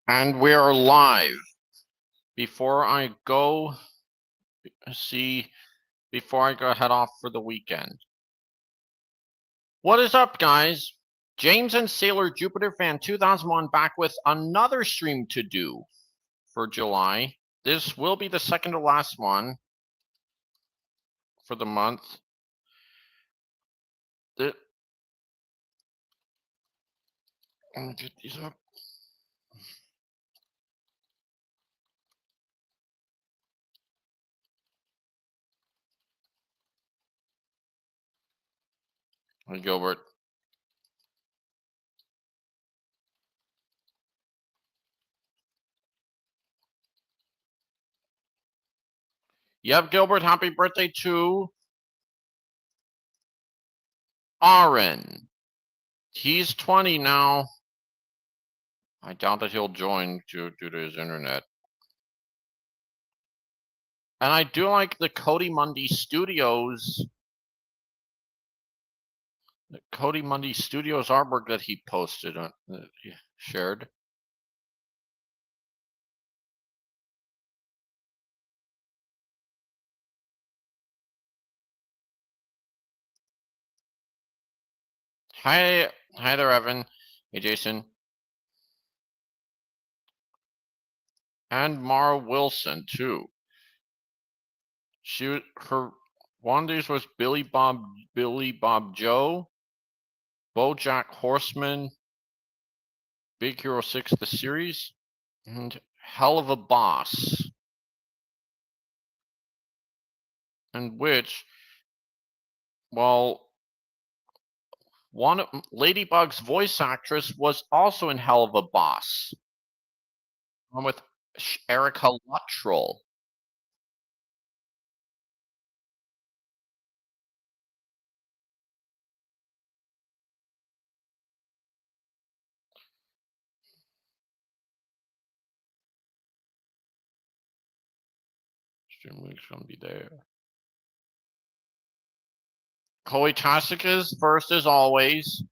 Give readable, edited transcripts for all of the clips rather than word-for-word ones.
And we are live. Before I go head off for the weekend. What is up, guys? James and Sailor Jupiter Fan 2001 back with another stream to do for July. This will be the second to last one for the month. Let me get these up. Hey, Gilbert. Yep, Gilbert, happy birthday to Auwren. He's 20 now. I doubt that he'll join due to his internet. And I do like the Cody Mundy Studios artwork that he posted on he shared. Hi there, Evan. Hey, Jason. And Mara Wilson too. Her one of these was Billy Bob Joe, BoJack Horseman, Big Hero 6 the series, and Hell of a Boss. And which, well, one of Ladybug's voice actress was also in Hell of a Boss. One with Erica Luttrell. Stream link's gonna be there. Chloe Tasica's first as always.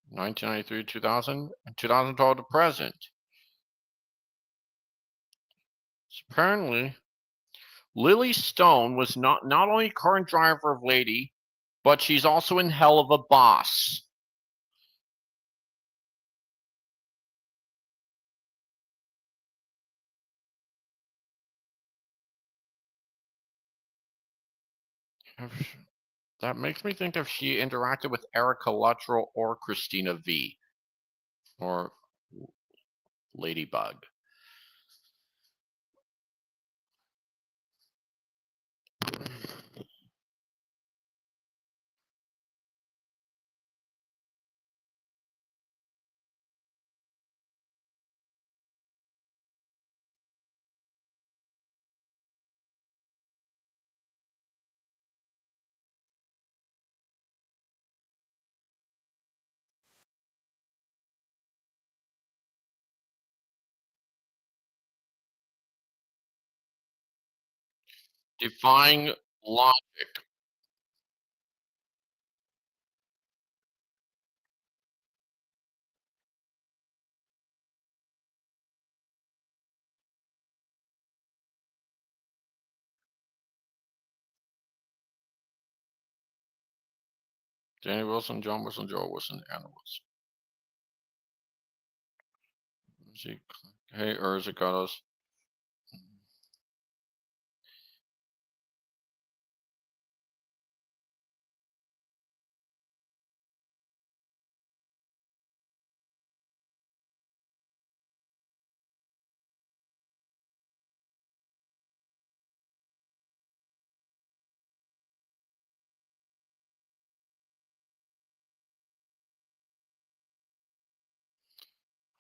1993, 2000, 2012 to present. So apparently, Lily Stone was not only current driver of Lady, but she's also in Hell of a Boss. That makes me think if she interacted with Erica Luttrell or Christina V. or Ladybug. Defying logic. Danny Wilson, John Wilson, Joe Wilson, Anna Wilson. Hey, Urzigatos.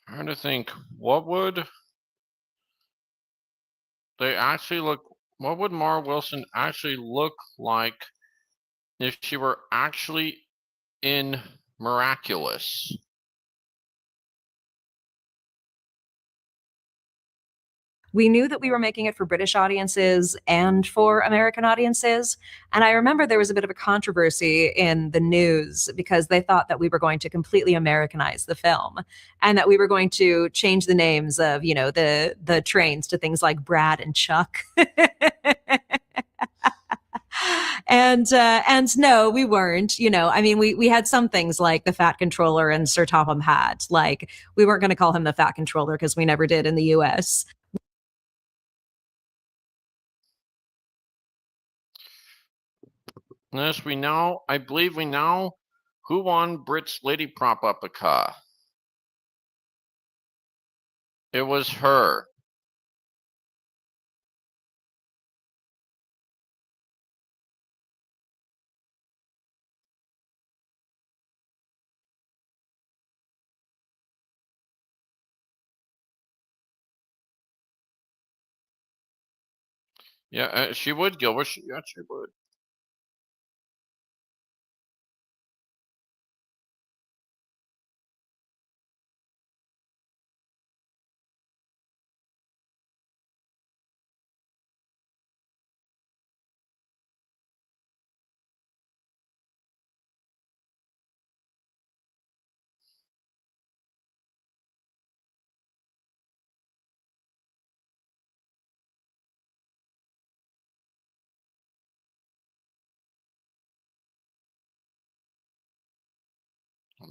I'm trying to think, what would what would Mara Wilson actually look like if she were actually in Miraculous? we knew that we were making it for British audiences and for American audiences. And I remember there was a bit of a controversy in the news because they thought that we were going to completely Americanize the film and that we were going to change the names of, the trains to things like Brad and Chuck. And no, we weren't. I mean, we had some things like the Fat Controller and Sir Topham Hatt. Like, we weren't going to call him the Fat Controller because we never did in the U.S. Yes, I believe we know who won Brit's Lady Prop Up a Car. It was her. Yeah, she would, Gilbert. Yeah, she would.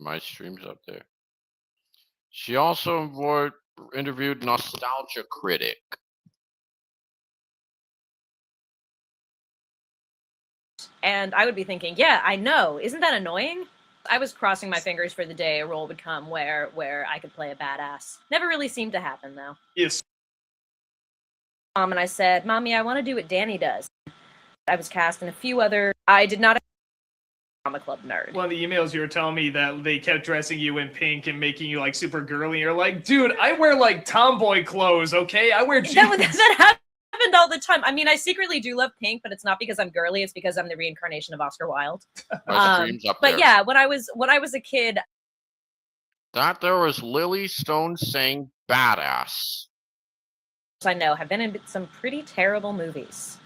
My stream's up there. She also interviewed Nostalgia Critic. And I would be thinking, yeah, I know. Isn't that annoying? I was crossing my fingers for the day a role would come where I could play a badass. Never really seemed to happen, though. Yes. Mom and I said, Mommy, I want to do what Danny does. I was cast in a few other... I did not... I'm a club nerd. One of the emails you were telling me that they kept dressing you in pink and making you, like, super girly. You're like, dude, I wear, like, tomboy clothes, okay? I wear jeans. That happened all the time. I mean, I secretly do love pink, but it's not because I'm girly. It's because I'm the reincarnation of Oscar Wilde. But yeah, when I was a kid... That there was Lily Stone saying badass. I know, have been in some pretty terrible movies.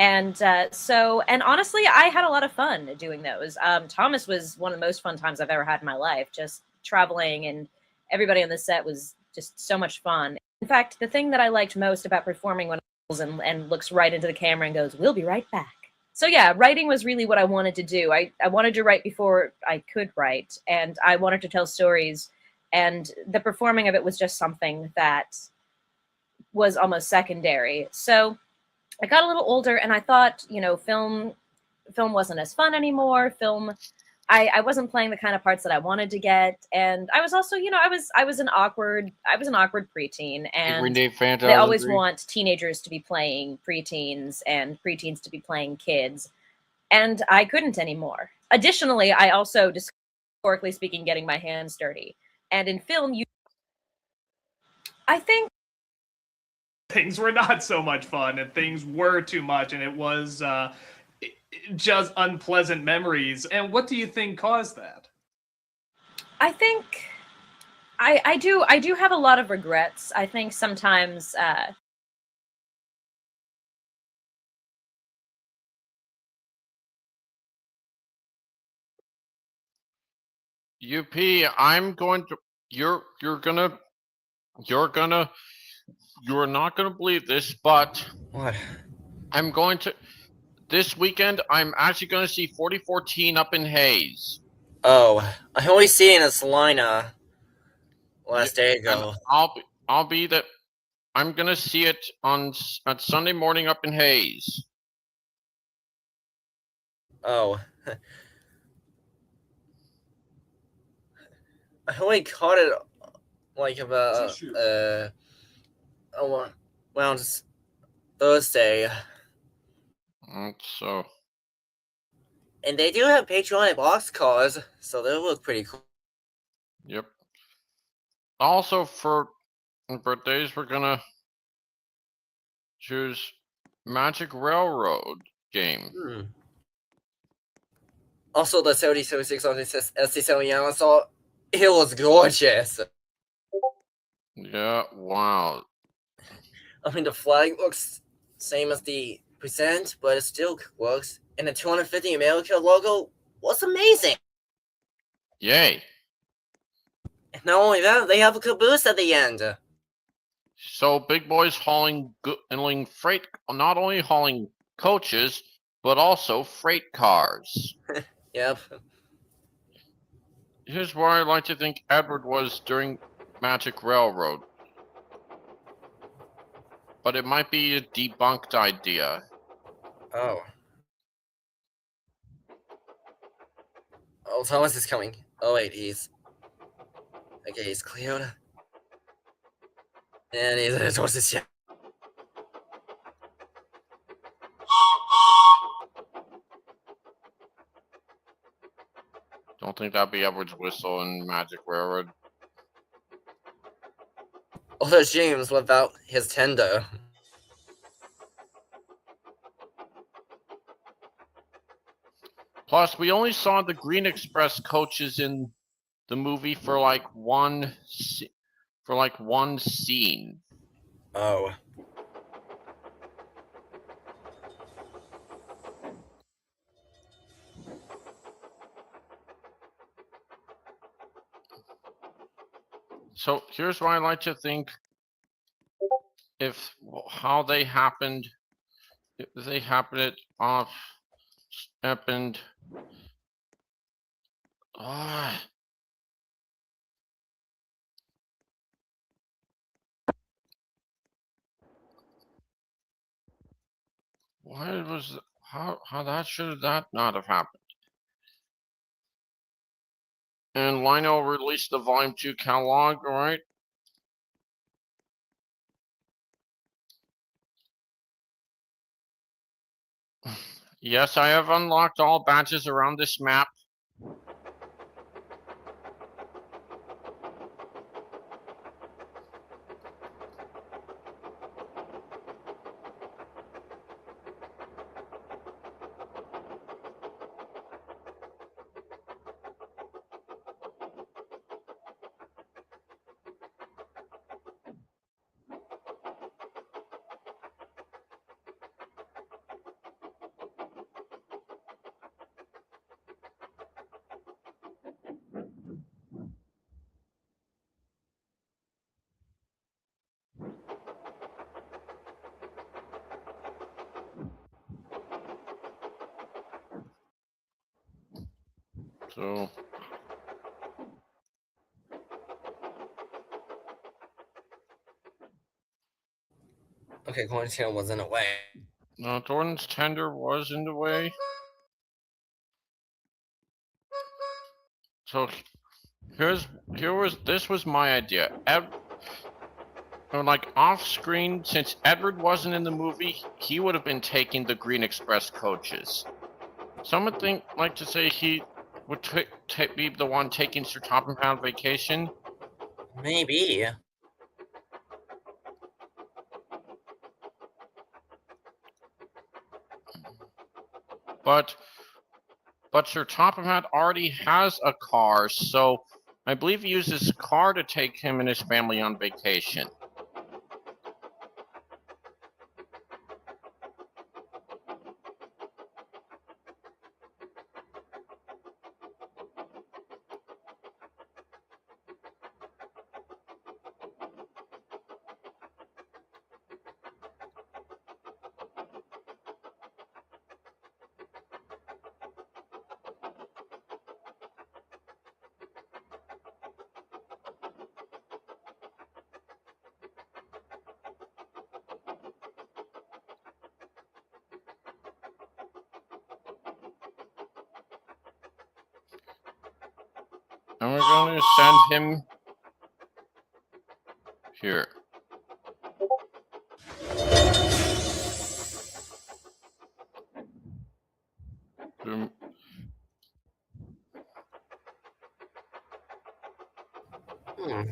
And and honestly, I had a lot of fun doing those. Thomas was one of the most fun times I've ever had in my life, just traveling, and everybody on the set was just so much fun. In fact, the thing that I liked most about performing when and looks right into the camera and goes, "We'll be right back." So yeah, writing was really what I wanted to do. I wanted to write before I could write, and I wanted to tell stories, and the performing of it was just something that was almost secondary. So I got a little older and I thought, film wasn't as fun anymore. I wasn't playing the kind of parts that I wanted to get. And I was also, I was an awkward preteen, and they always want teenagers to be playing preteens and preteens to be playing kids. And I couldn't anymore. Additionally, I also, historically speaking, getting my hands dirty. And in film, I think things were not so much fun, and things were too much, and it was just unpleasant memories. And what do you think caused that? I think I do have a lot of regrets. I think sometimes UP, I'm going to you're not gonna believe this, but what? I'm going to this weekend. I'm actually going to see 4014 up in Hayes. Oh, I only seen a Salina last day ago. I'll be that. I'm gonna see it on Sunday morning up in Hayes. Oh. I only caught it like about around Thursday. So. And they do have Patreon boxcars, so they look pretty cool. Yep. Also, for birthdays, we're gonna choose Magic Railroad game. Also, the 7076 on this SC7 so it was gorgeous. Yeah, wow. I mean, the flag looks same as the present, but it still works. And the 250 America logo was amazing. Yay. And not only that, they have a caboose at the end. So Big Boy's hauling freight, not only hauling coaches, but also freight cars. Yep. Here's where I like to think Edward was during Magic Railroad. But it might be a debunked idea. Oh. Oh, Thomas is coming. Oh wait, he's cleared. And he's towards the ship. Don't think that'd be Edward's whistle in Magic Railroad. Although James without his tender. Plus, we only saw the Green Express coaches in the movie for like one scene. Oh. So here's why I like to think if they happened it off happened. Why was how that should that not have happened? And Lionel released the Volume 2 catalog, right? Yes, I have unlocked all badges around this map. So Okay, Corntail was in a way. Thornton's tender was in the way. So this was my idea. Like off screen, since Edward wasn't in the movie, he would have been taking the Green Express coaches. Some would like to say he would be the one taking Sir Topham on vacation. Maybe. But Sir Topham already has a car, so I believe he used his car to take him and his family on vacation. And we're going to send him here.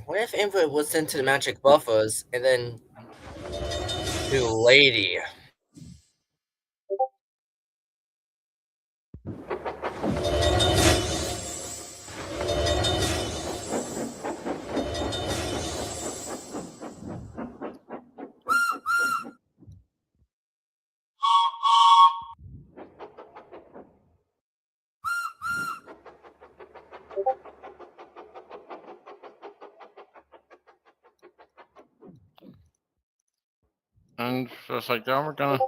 What if Input was sent to the magic buffers and then to Lady? And just like that, we're gonna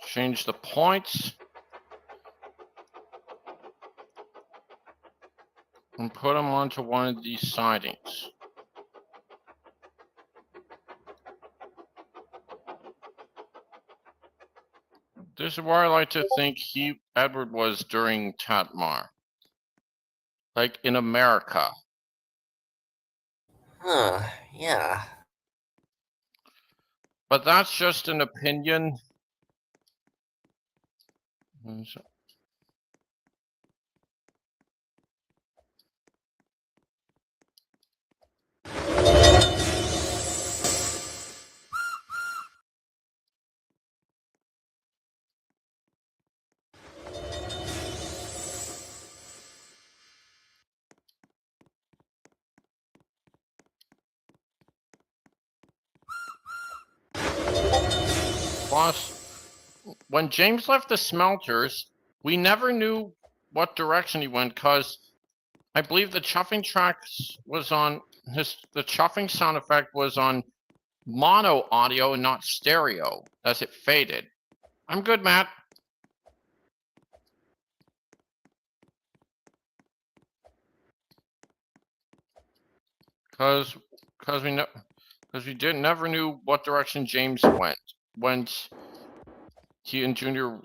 change the points and put them onto one of these sidings. This is where I like to think Edward was during Tatmar. Like in America. Huh, yeah. But that's just an opinion. Plus, when James left the smelters, we never knew what direction he went because I believe the chuffing tracks was on the chuffing sound effect was on mono audio and not stereo as it faded. I'm good, Matt. Because we never knew what direction James went when he and Junior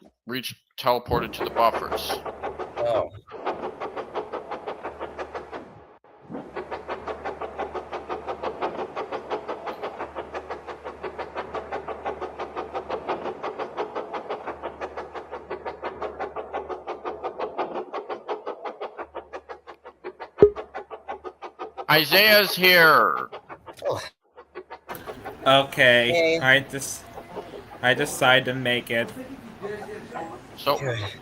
teleported to the buffers. Oh. Isaiah's here. Oh. Okay, Hey. I decided to make it. So,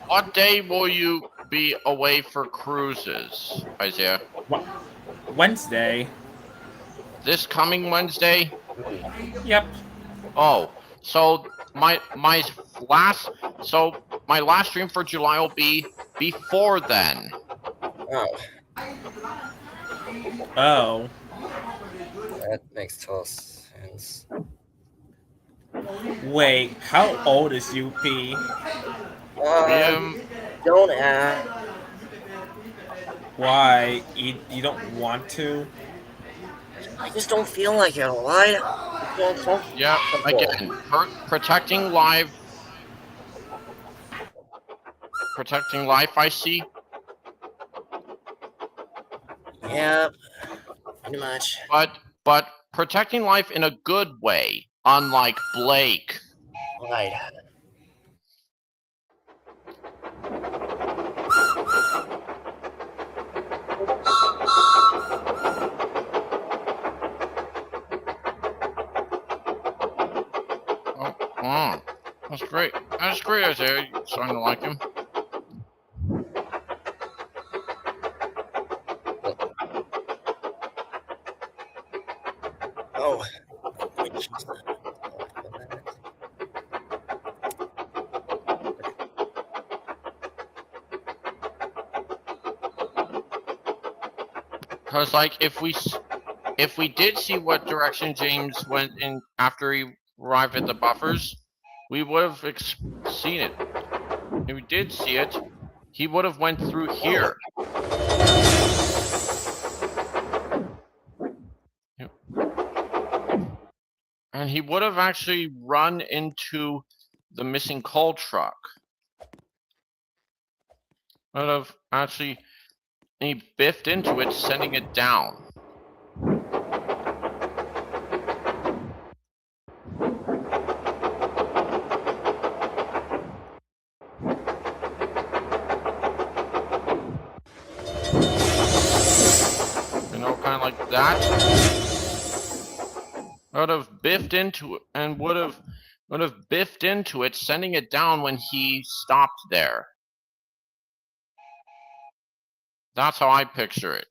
what day will you be away for cruises, Isaiah? Wednesday. This coming Wednesday? Yep. Oh, so my last stream for July will be before then. Oh. Oh. That makes total sense. Wait, how old is UP? Don't ask. Why? You don't want to? I just don't feel like it, alright? Yeah, again, protecting life, I see. Yep, pretty much. But protecting life in a good way, unlike Blake. Right. Oh, that's great. That's great, Isaiah. You're starting to like him. Oh. Because, like, if we did see what direction James went in after he arrived at the buffers, we would have seen it. If we did see it, he would have went through here. And he would have actually run into the missing coal truck. Would have actually, and he biffed into it, sending it down. You know, kind of like that. Would have biffed into it and would have biffed into it, sending it down when he stopped there. That's how I picture it.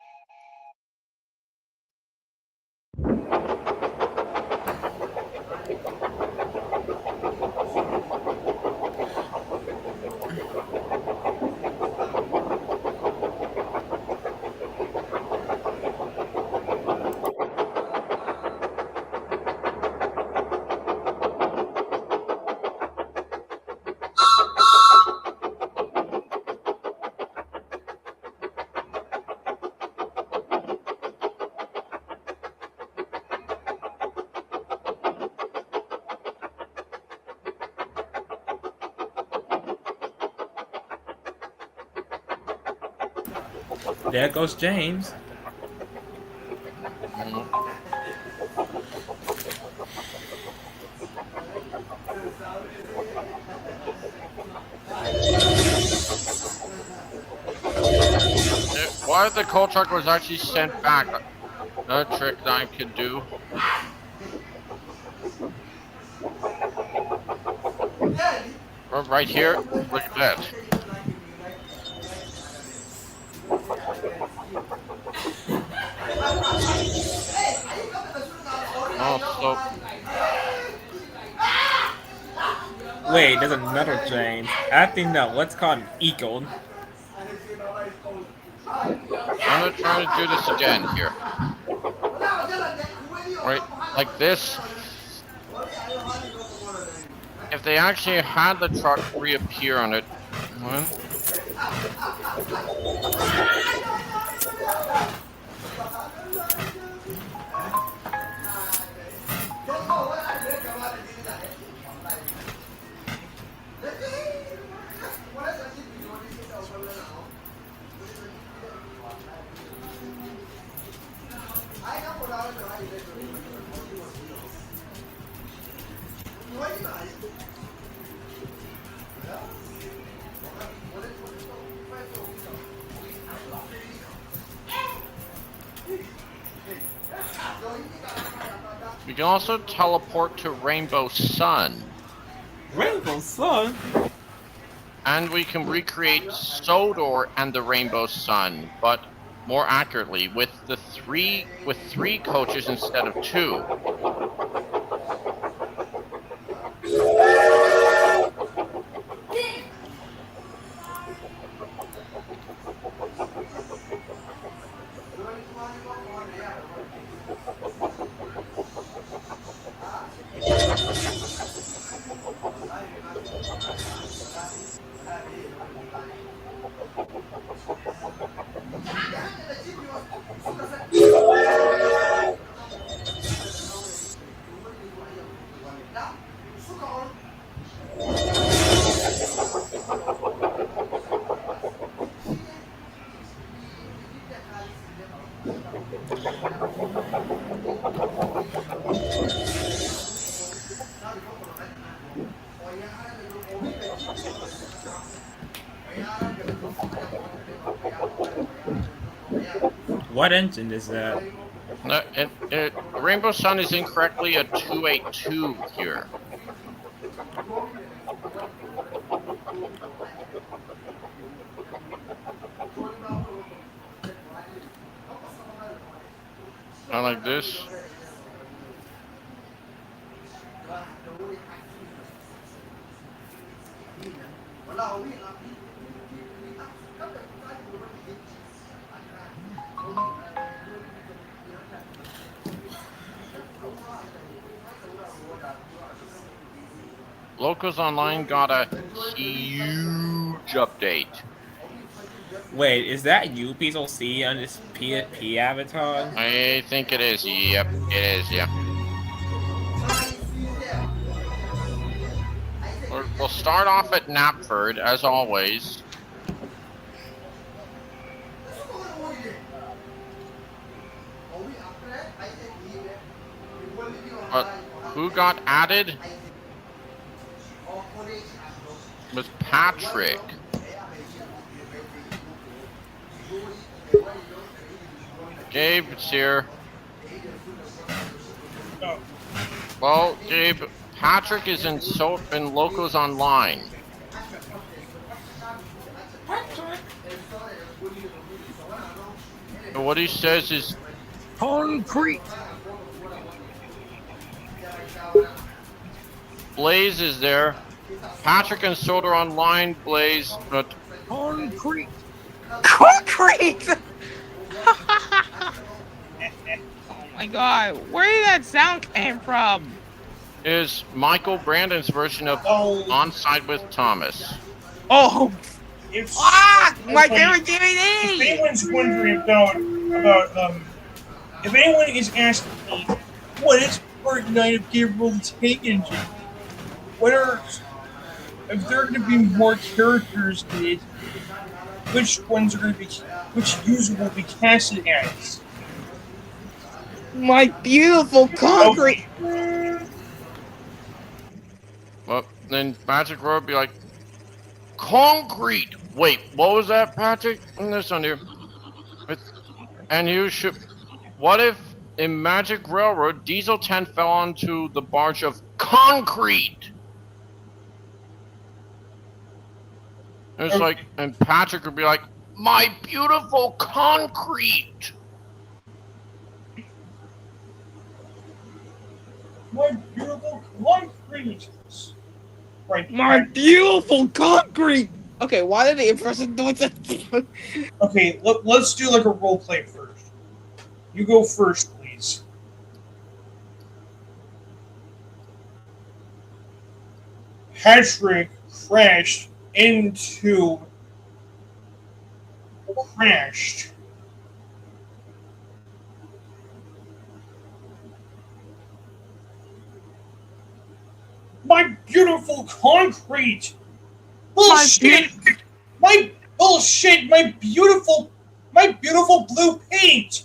There goes James. Mhm. Why the coal truck was actually sent back? Another trick that I could do. Right here. Look at that. Oh, Wait, there's another James. I think no, let's call him Eagle. I'm gonna try to do this again here. Right, like this. If they actually had the truck reappear on it, one. We can also teleport to Rainbow Sun. Rainbow Sun? And we can recreate Sodor and the Rainbow Sun, but more accurately with three coaches instead of 2. What engine is that? No, Rainbow Sun is incorrectly a 282 here. Not like this. Locals Online got a huge update. Wait, is that you people see on this PSP avatar? I think it is. Yep, it is. Yeah. We'll start off at Knapford as always. But who got added? Was Patrick. Gabe's here. Well, Gabe, Patrick is in Locos Online. And what he says is concrete. Blaze is there. Patrick and Soda Online, Blaze, but concrete. Concrete! Oh my god, where did that sound came from? Is Michael Brandon's version of Onside with Thomas. Oh, If, my okay, favorite if DVD! anyone's wondering about if anyone is asking me what is part 9 of Gabriel the Tank Engine, if there are going to be more characters in it, which ones are going to be, which user will be casted as. My beautiful concrete. Well, then Magic Road would be like, concrete. Wait, what was that, Patrick? This on here. And you should. What if in Magic Railroad, Diesel 10 fell onto the barge of concrete? It's like, and Patrick would be like, my beautiful concrete. My beautiful concrete. Right. My beautiful concrete. Okay, why did the impression do that? Okay, let's do like a role play first. You go first, please. Patrick crashed. My beautiful concrete. Bullshit. My bullshit. My beautiful blue paint.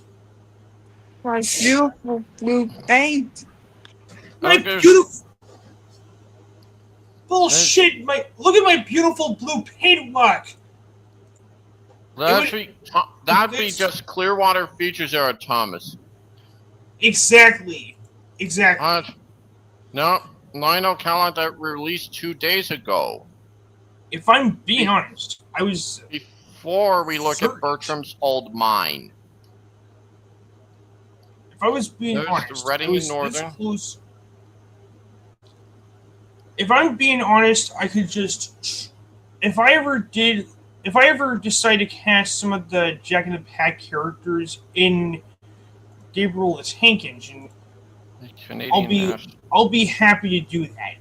My beautiful blue paint. My beautiful. Bullshit! Look at my beautiful blue paintwork. That'd be just Clearwater Features era Thomas. Exactly. No, Lionel Callett that released 2 days ago. If I'm being honest, I was before we look at Bertram's old mine. If I was being honest, Reading I was Northern. this close. If I'm being honest, I could just, if I ever decide to cast some of the Jack in the Pack characters in Gabriel the Tank Engine, I'll be happy to do that.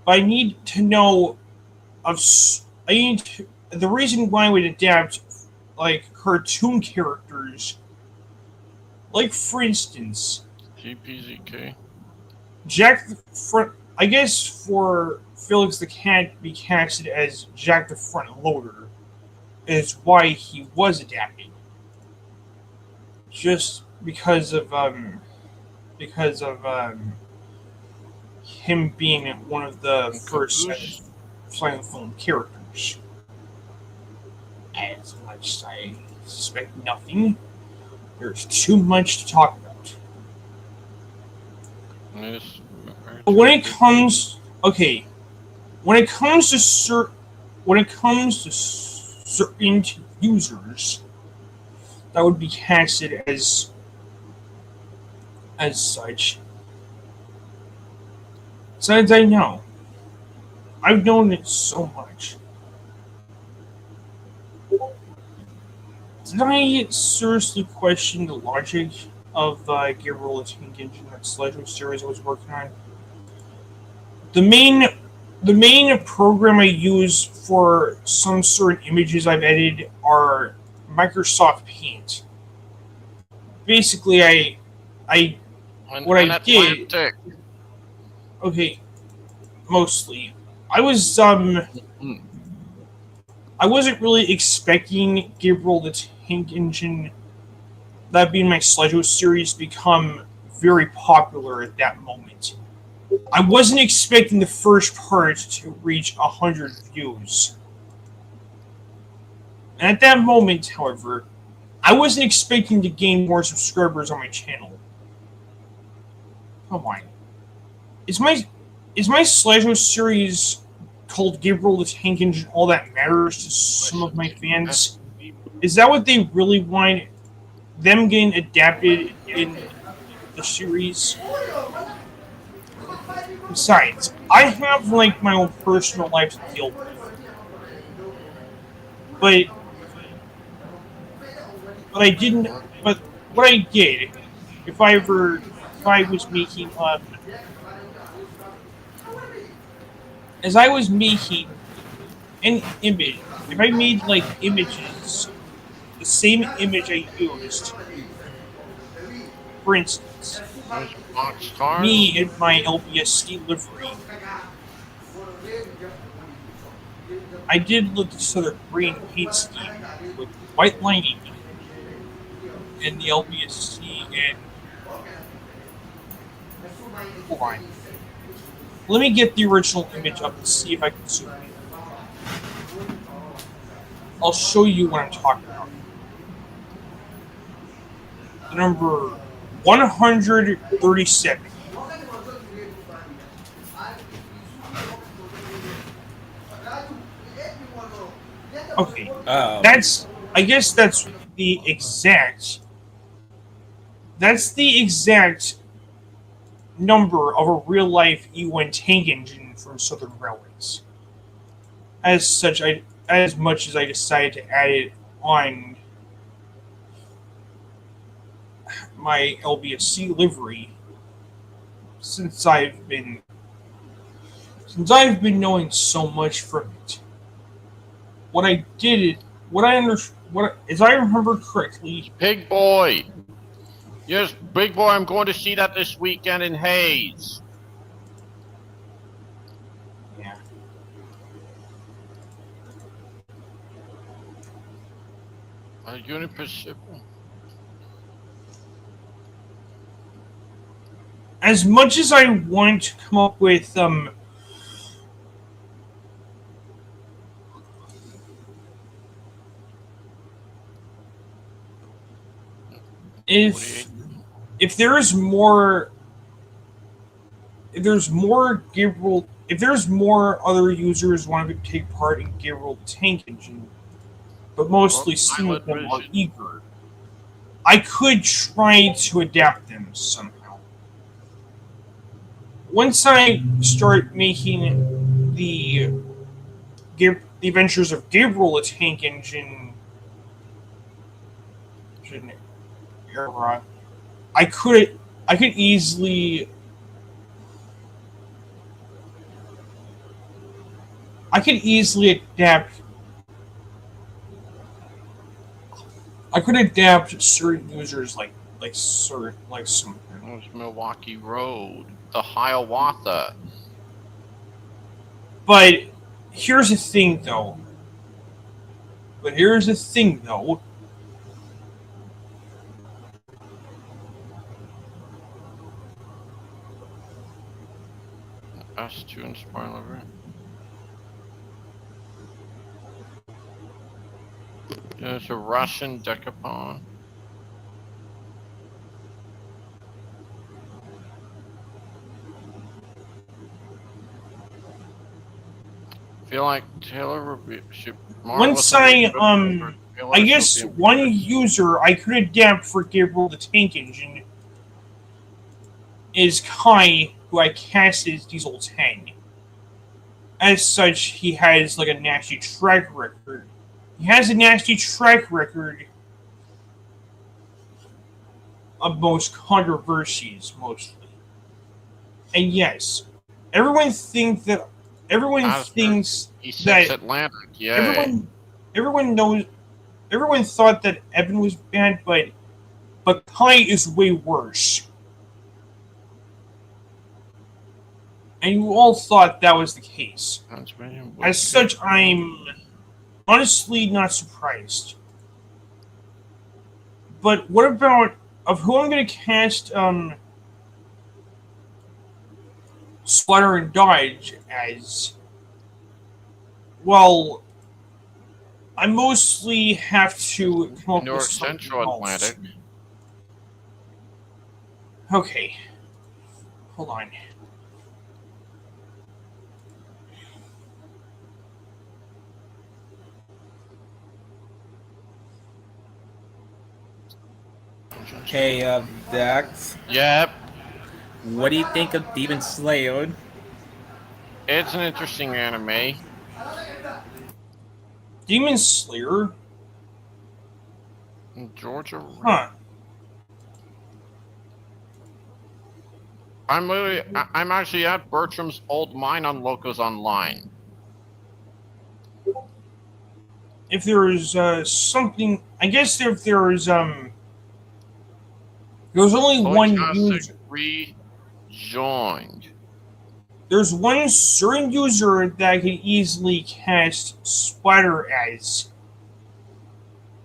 But I need to know the reason why I would adapt like cartoon characters, like for instance, GPZK. Jack the Front. I guess for Felix the Cat to be casted as Jack the Front Loader is why he was adapted. Just because of him being one of the first silent film characters. As much as I suspect nothing, there's too much to talk about. But when it comes to certain users that would be casted as such, since I know, I've known it so much. Did I seriously question the logic of Gabriel the Tank Engine, that Sledgehammer series I was working on? The main program I use for some certain images I've edited are Microsoft Paint. Basically, mostly. I wasn't really expecting Gabriel the Tank Engine, that being my Sledgehammer series, become very popular at that moment. I wasn't expecting the first part to reach 100 views. And at that moment, however, I wasn't expecting to gain more subscribers on my channel. Come on. Is my Sledgehammer series called Gabriel the Tank Engine all that matters to some of my fans? Is that what they really want? Them getting adapted in the series? Besides, I have like my own personal life to deal with. But what I did, if I was making as I was making an image, if I made like images, the same image I used, for instance, me in my LBSC livery, I did look at this other green paint scheme with white lining and the LBSC and hold on. Let me get the original image up and see if I can zoom in. I'll show you what I'm talking about. The number 137. Okay, that's. I guess that's the exact. That's the exact number of a real life E1 tank engine from Southern Railways. As such, as much as I decided to add it on my LBSC livery, since I've been knowing so much from it. What I did, as I remember correctly, Big boy. Yes, big boy, I'm going to see that this weekend in Hayes. yeah. Union Pacific. As much as I want to come up with if there's more other users wanting to take part in Gabriel Tank Engine, but mostly some of them are eager, I could try to adapt them somehow. Once I start making the Adventures of Gabriel a Tank Engine era, I could easily adapt. I could adapt certain users like some. There's Milwaukee Road, the Hiawatha. But here's the thing, though. S2 and spoiler. There's a Russian Decapon. Feel like Taylor should. Once I guess one user I could adapt for Gabriel the Tank Engine is Kai, who I cast as Diesel 10. As such, he has like a nasty track record. He has a nasty track record of most controversies, mostly. And yes, everyone thinks that he says Atlantic. Yeah. Everyone thought that Evan was bad, but Kai is way worse. And you all thought that was the case. As such, I'm honestly not surprised. But what about of who I'm going to cast Splatter and Dodge as? Well, I mostly have to come up North with something Central else. Atlantic. Okay. Hold on. Hey, Dax, Yep. what do you think of Demon Slayer? It's an interesting anime. Demon Slayer? In Georgia. Huh. I'm actually at Bertram's old mine on Locos Online. If there is something, I guess if there is there's only one user. Rejoined. there's one certain user that can easily cast Splatter as,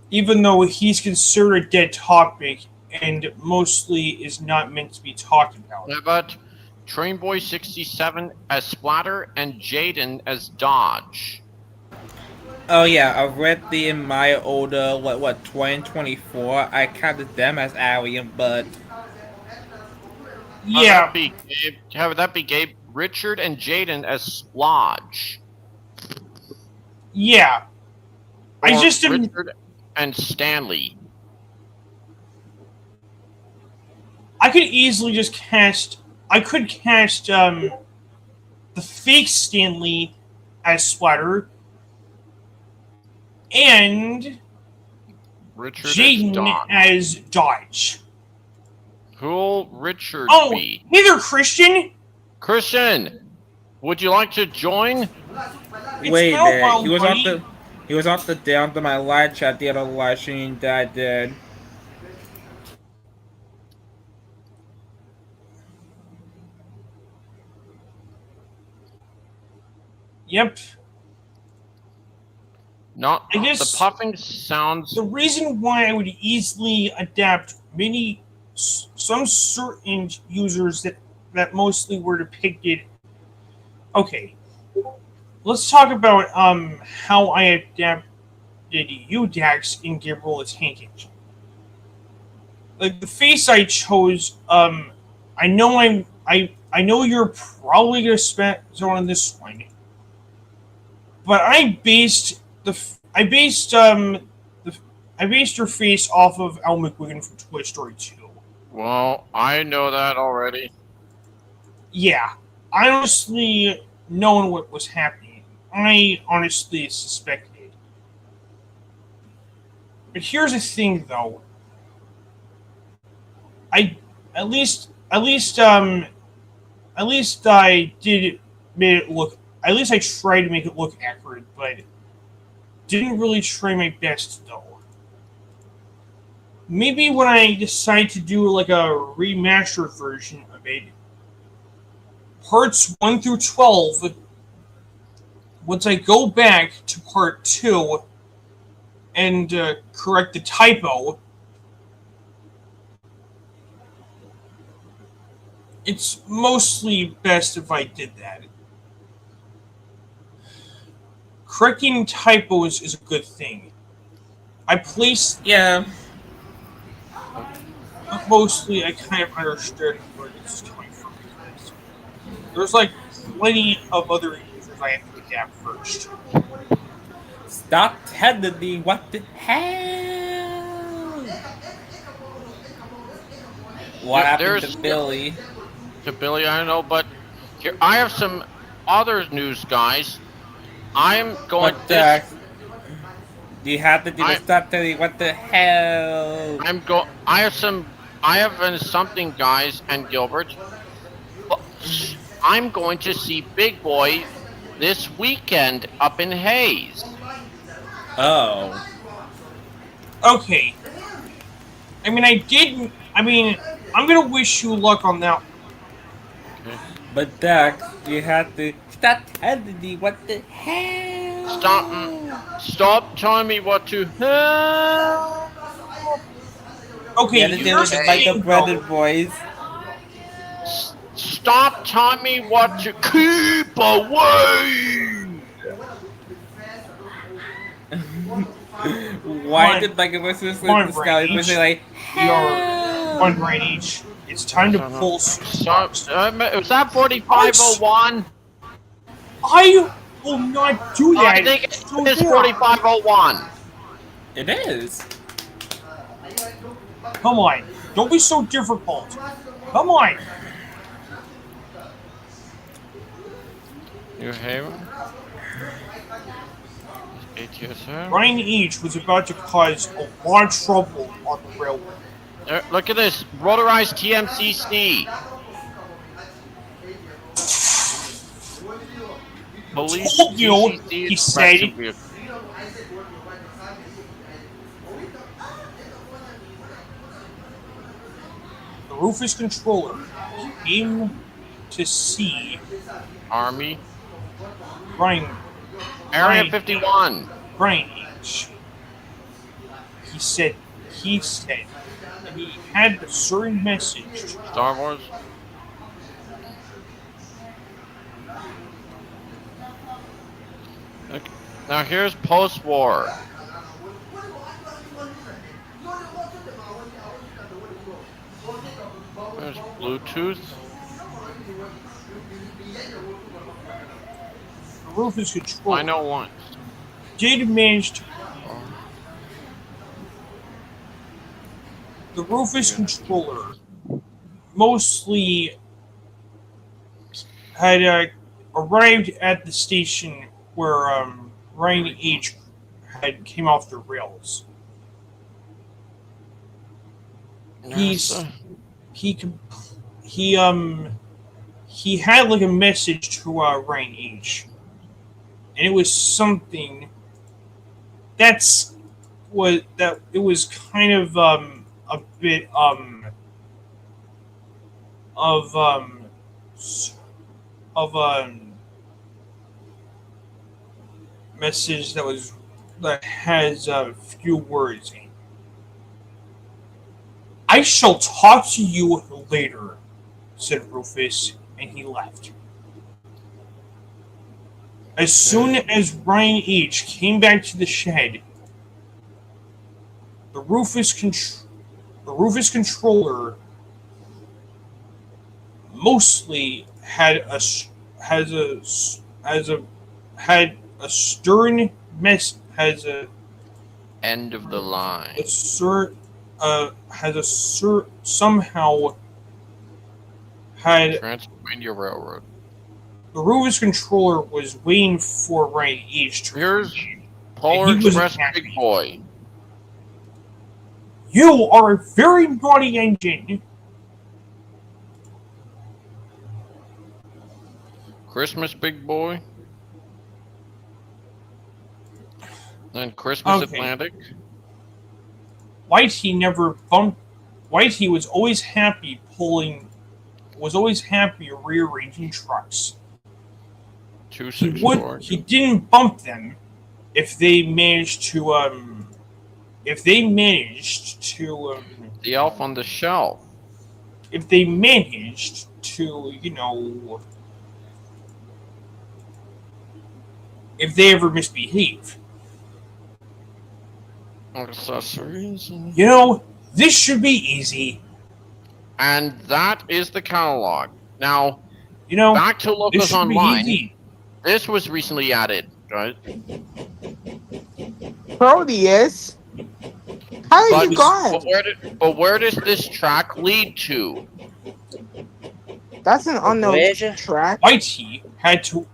even though he's considered a dead topic and mostly is not meant to be talked about. How about Trainboy67 as Splatter and Jaden as Dodge? Oh yeah, already in my older 2024, I counted them as Alien, but Yeah, How would that be, Gabe? Richard and Jaden as Splodge. yeah. Or I just didn't. Richard and Stanley. I could easily just cast. I could cast the fake Stanley as Splatter and Richard as Jaden Dodge. as Dodge. Who'll Richard Oh, be? hey there, Christian. Christian, would you like to join? It's wait now there. while, He was buddy. off the down to my live chat the other live stream that I did. Yep. Not I guess the puffing sounds. the reason why I would easily adapt some certain users that mostly were depicted. Okay, let's talk about how I adapted UDAX in Gabriel Tank Engine. Like the face I chose, I know I know you're probably gonna spend on this one, but I based your face off of Al McGuigan from Toy Story 2. Well, I know that already. Yeah, I honestly knowing what was happening, I honestly suspected. But here's the thing, though. I at least I did made it look. At least I tried to make it look accurate, but didn't really try my best though. Maybe when I decide to do like a remastered version of it, parts 1 through 12, once I go back to part 2 and correct the typo, it's mostly best if I did that. Correcting typos is a good thing. I placed Yeah. mostly I kind of understood where this is coming from because there's like plenty of other users I have to adapt first. Stop telling me what the hell. What happened There's- to Billy? To Billy, I don't know, but here I have some other news, guys. I'm going. What the? You have to do I- the stop telling me what the hell. I have something, guys, and Gilbert. I'm going to see Big Boy this weekend up in Hayes. Oh. Okay. I'm gonna wish you luck on that. But Doc, you have to stop telling me what the hell. Stop telling me what to. Okay, Yeah, to do here's with the the Michael thing, Brother though. voice. Stop telling me what to keep away. Why did Michael Brother voice Come on, the sky Range. say like You're one brain each. It's time to pull some stops. Was that 4501? I will not do that. I think So it's there. 4501. It is. Come on. Don't be so difficult. Come on. New Haven. ATSR. Brian H. was about to cause a lot of trouble on the railway. Look at this. Rotorized TMCC. Police Told you, TCC he inspection said. vehicle. The Rufus controller came to see Army. Brian Area Right. 51. Brian H. He said that he had a certain message. Star Wars. Okay. Now here's post-war. There's Bluetooth. The Rufus I controller know one. did manage to. The Rufus controller mostly had arrived at the station where Ryan H had came off the rails. He's he com- he had like a message to Ryan H, and it was something that's what that it was kind of a bit of of message that has a few words in it. I shall talk to you later, said Rufus, and he left. As soon as Ryan H came back to the shed, the Rufus controller mostly had a stern mess has a End of the line. somehow had Transylvania Railroad. the Rufus controller was waiting for Ryan H to. Here's Polar And he wasn't Express happy. Big Boy. You are a very naughty engine. Christmas Big Boy. Then Christmas Okay. Atlantic. Whitey never bumped. Whitey was always happy rearranging trucks. He 264. didn't bump them if they managed to The Elf on the Shelf. if they managed to, you know, if they ever misbehave. Accessories. You know, this should be easy. And that is the catalog. Now, You know, back to this Locos should be Online. easy. This was recently added, guys. Proteus? How But, did you got? but where does this track lead to? That's an unknown Bridge? track. Whitey had to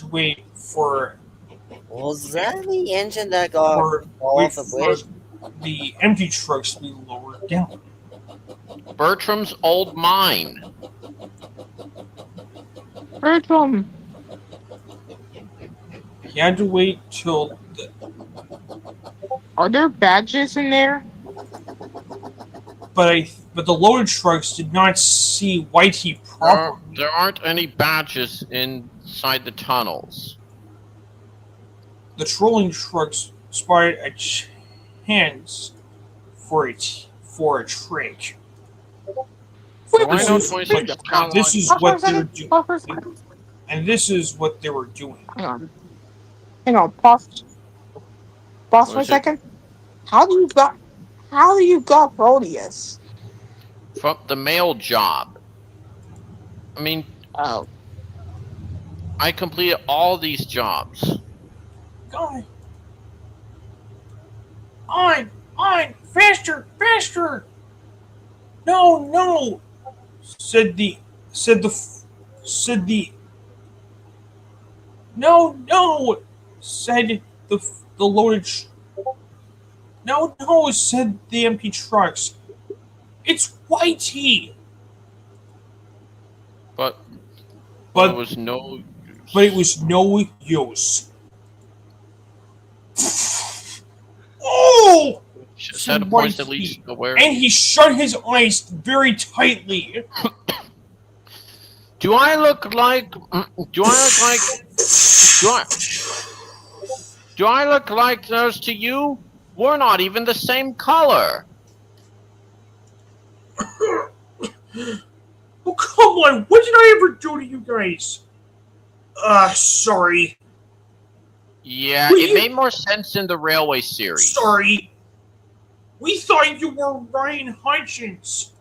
wait for Was that the engine that got for off the bridge? the empty trucks to be lowered down. Bertram's old mine. Bertram. He had to wait till Are there badges in there? but the loaded trucks did not see Whitey properly. There aren't any badges inside the tunnels. The trolling trucks spotted a chance for a trick. So I know This is- 26 catalog. This is Pause for a what they're second. doing, Pause for a second. and this is what they were doing. Hang on. Hang on. Pause. Pause for a Was it- second. How do you got Proteus? From the mail job. I mean, Oh. I completed all these jobs. God. On, faster, faster. No, said the no, said the loaded no, said the empty trucks. It's Whitey. But But there was no. but it was no use. Oh! Set a So point Whitey- at least aware. And he shut his eyes very tightly. Do I look like? Do I look like? Do I look like those to you? We're not even the same color. Oh, come on! What did I ever do to you guys? Sorry. Yeah, Will it you- made more sense in the Railway series. Sorry. We thought you were Ryan Hutchins.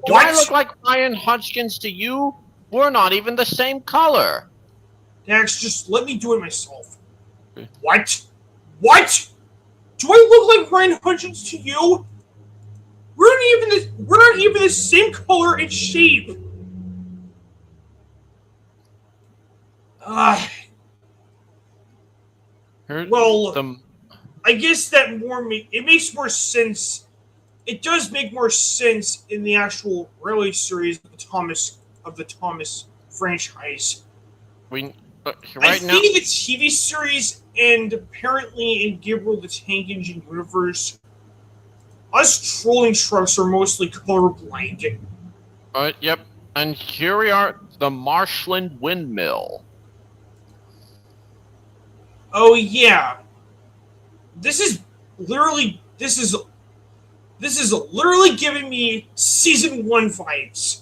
Do I look like Ryan Hutchins to you? We're not even the same color. Dax, just let me do it myself. Okay. What? What? Do I look like Ryan Hutchins to you? We're not even the same color and shape. Well, I guess that it makes more sense. It does make more sense in the actual Railway series of the Thomas franchise. Right I now, think the TV series and apparently in Gabriel the Tank Engine universe, us trolling trucks are mostly colorblind. yep. And here we are, the Marshland Windmill. Oh yeah, this is literally giving me season 1 vibes.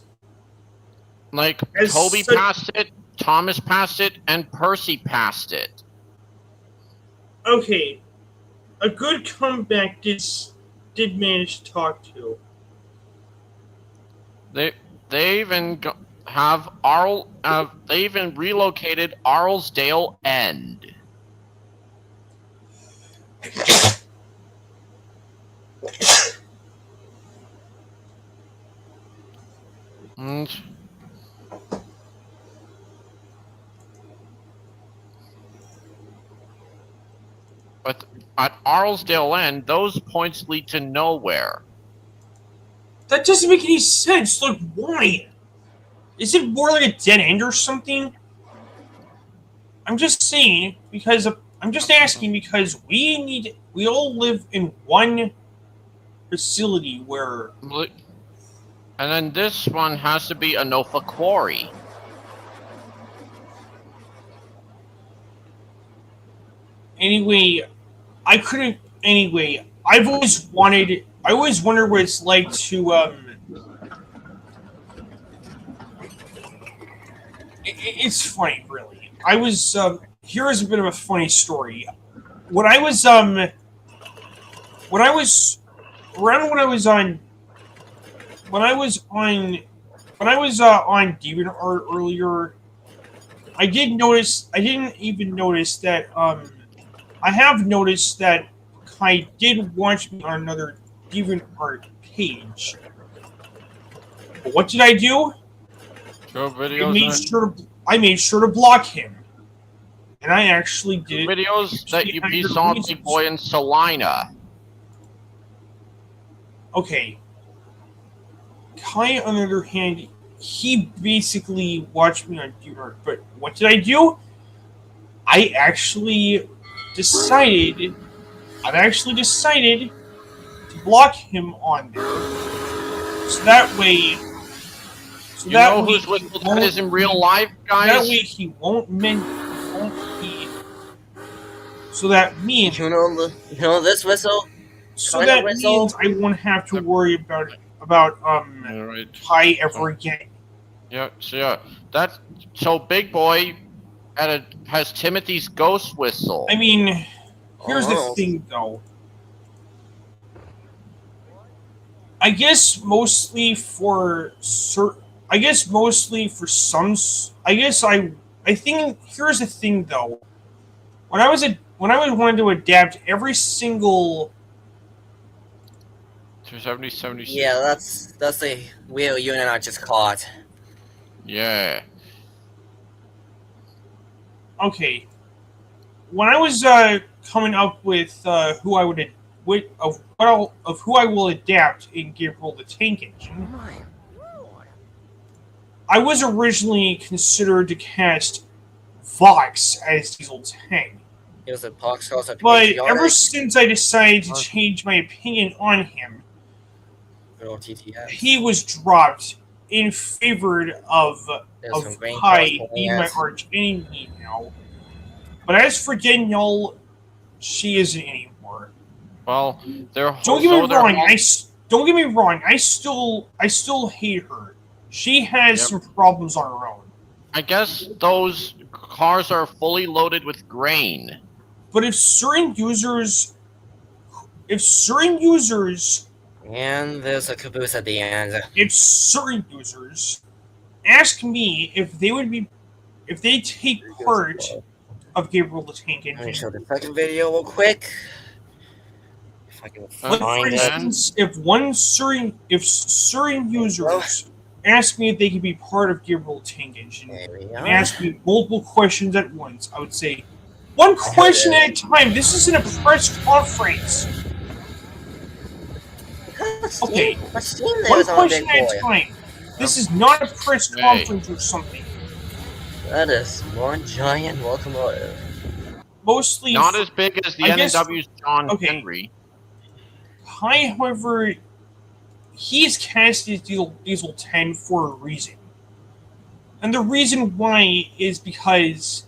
Like As Toby such- passed it, Thomas passed it, and Percy passed it. Okay, a good comeback did manage to talk to. They even have they even relocated Arlesdale End. And but at Arlesdale End, those points lead to nowhere. That doesn't make any sense. Like, why? Is it more like a dead end or something? I'm just saying because I'm just asking because we all live in one facility where. And then this one has to be a Nofa Quarry. Anyway, I couldn't. Anyway, I always wondered what it's like to It's funny, really. I was here is a bit of a funny story. When I was on DeviantArt earlier, I didn't even notice that I have noticed that Kai did watch me on another DeviantArt page. But what did I do? I made sure to block him. And I actually did videos that you saw Big Boy in Salina. Okay. Kai, on the other hand, he basically watched me on DeviantArt. But what did I do? I've actually decided to block him on there. So that way. You know whose whistle that is in real life, guys? That way he won't be. So that means. You know this whistle? So that means I won't have to worry about Kai ever again. Yeah, so Big Boy has Timothy's ghost whistle. I mean, here's the thing, though. I guess mostly for some. I think here's the thing, though. When I wanted to adapt every single. 270, Yeah, that's the wheel you and I just caught. Yeah. Okay. When I was coming up with who I will adapt in Gabriel the Tank Engine, I was originally considered to cast Vox as Diesel Tank. He was a box house at But ever since I decided to change my opinion on him, he was dropped in favor of There's some brain Kai cells being my yes. arch enemy now. But as for Danielle, she isn't anymore. Well, they're Don't get me so they're wrong. all- Don't get me wrong. I still hate her. She has Yep. some problems on her own. I guess those cars are fully loaded with grain. But if certain users, And there's a caboose at the end. ask me if they take part of Gabriel the Tank Let me Engine. show the second video real quick. If I can Like, for find it. instance, if certain users ask me if they could be part of Gabriel the Tank Engine There we and are. ask me multiple questions at once, I would say, one question at a time. This isn't a press conference. Okay, I've seen one those on Big question at a Boy. time. This is not a press Hey. conference or something. That is one giant locomotive. Mostly, Not as big as the I guess- NW's John okay. Henry. Kai, however, he's cast as Diesel 10 for a reason. And the reason why is because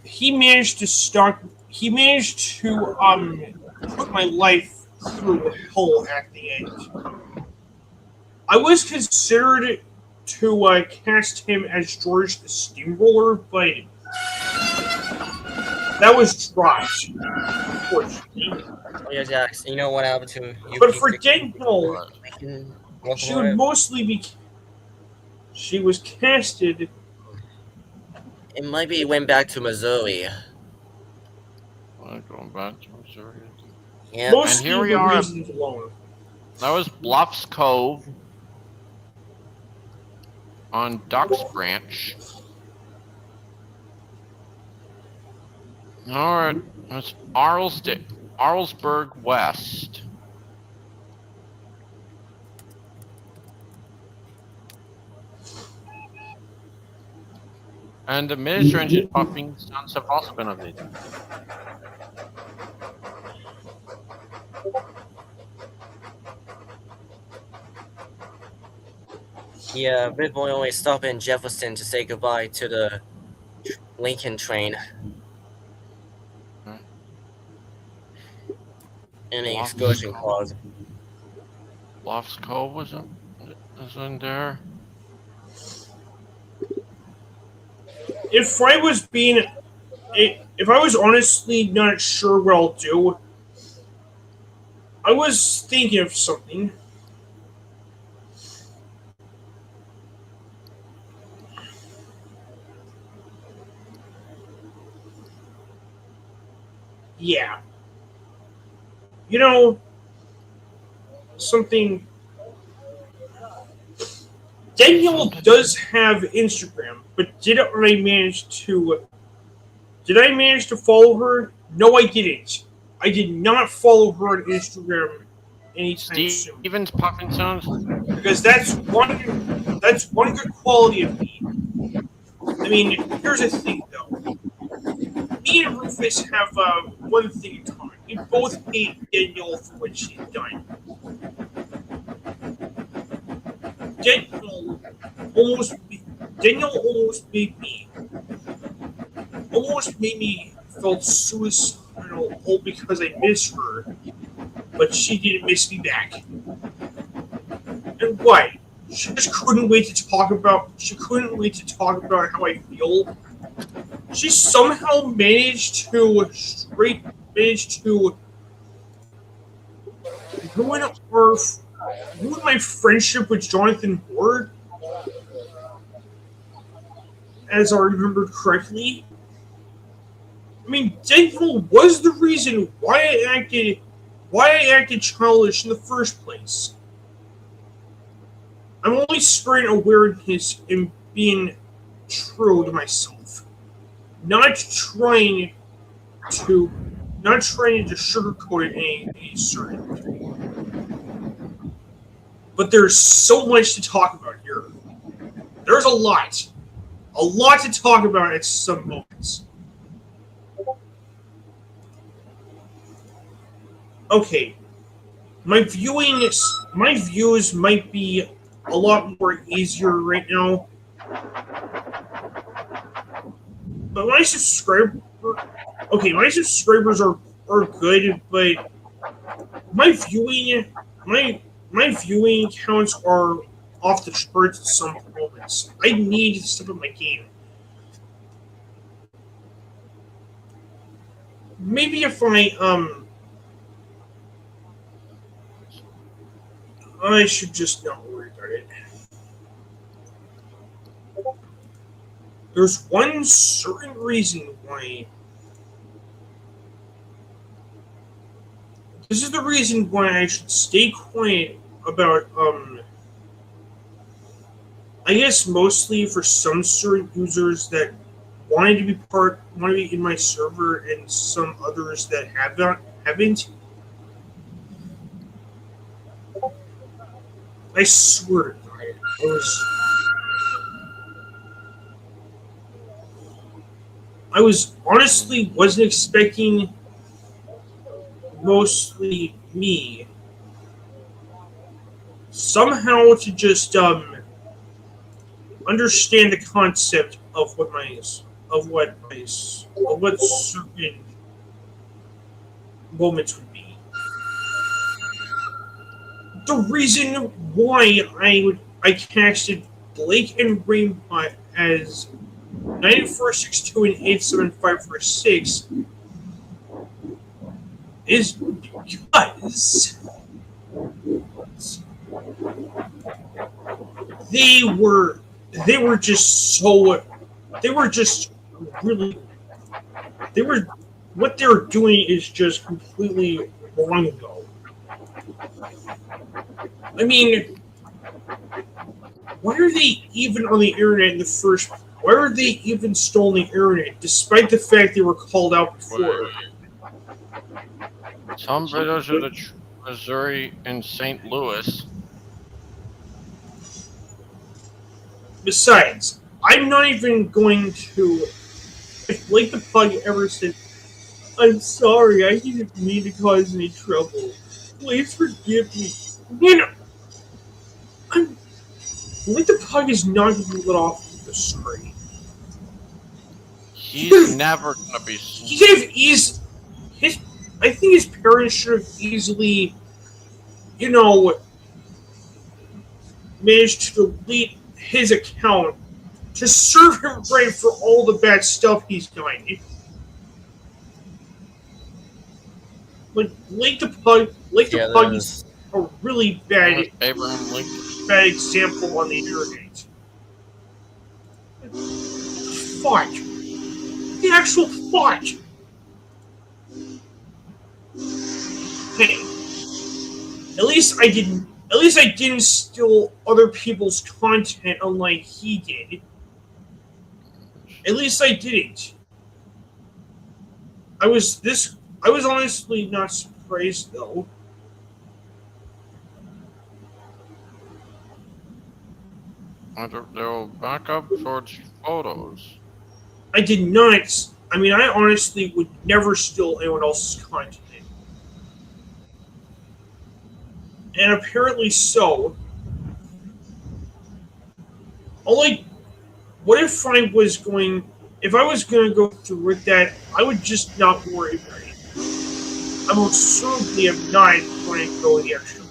he managed to put my life through hell at the end. I was considered to cast him as George the Steamroller, but that was dropped, unfortunately. Oh yeah, Jax. You know what happened to you? But for Daniel, she would locomotive? mostly be. She was casted. It might be went back to Missouri. Going back to Missouri. Yeah. Mostly here we the are. reasons alone. That was Bluffs Cove on Ducks Branch. Alright, that's Arlsburg West. And the miniature engine puffing sounds have also been updated. Yeah, Big Boy only stopped in Jefferson to say goodbye to the Lincoln train. And the excursion clause. Bluffs Cove was in there. If I was honestly not sure what I'll do, I was thinking of something. Yeah. You know, something. Danielle does have Instagram, but did I manage to follow her? No, I didn't. I did not follow her on Instagram anytime soon. Steven's puffing sounds. Because that's one good quality of me. I mean, here's the thing though. Me and Rufus have one thing in common. We both hate Danielle for what she's done. Danielle almost made me felt suicidal all because I miss her, but she didn't miss me back. And why? She just couldn't wait to talk about how I feel. She somehow managed to ruin my friendship with Jonathan Ward, as I remembered correctly. I mean, Daniel was the reason why I acted childish in the first place. I'm only spreading awareness and being true to myself, not trying to sugarcoat it in any certain way. But there's so much to talk about here. There's a lot to talk about at some moments. Okay, my views might be a lot more easier right now. But my subscribers are good, but my viewing counts are off the charts at some moments. I need to step up my game. Maybe if I should just not worry about it. There's one certain reason why. This is the reason why I should stay quiet about, I guess mostly for some certain users that wanted to be in my server and some others that haven't. I swear to God, I was honestly wasn't expecting mostly me somehow to just understand the concept of what certain moments would be. The reason why I casted Blake and Rainbot as 9462 and 87546 is because they were just really what they were doing is just completely wrong though. I mean, why are they even on the internet in the first place? Why are they even still on the internet despite the fact they were called out before? Some videos of the Missouri and St. Louis. Besides, I'm not even going to. If Blake the Pug ever said, "I'm sorry, I didn't mean to cause any trouble. Please forgive me." You know, Blake the Pug is not going to be let off the screen. He's never gonna be. He could have I think his parents should have easily, managed to delete his account to serve him right for all the bad stuff he's done. Like Blake the Pug is a really bad example on the internet. Fuck. The actual fuck. Hey, at least I didn't steal other people's content unlike he did. At least I didn't. I was honestly not surprised though. They'll back up towards photos. I did not. I mean, I honestly would never steal anyone else's content. And apparently so. What if I was going to go through with that, I would just not worry about it. I most certainly am not going to go the extra mile.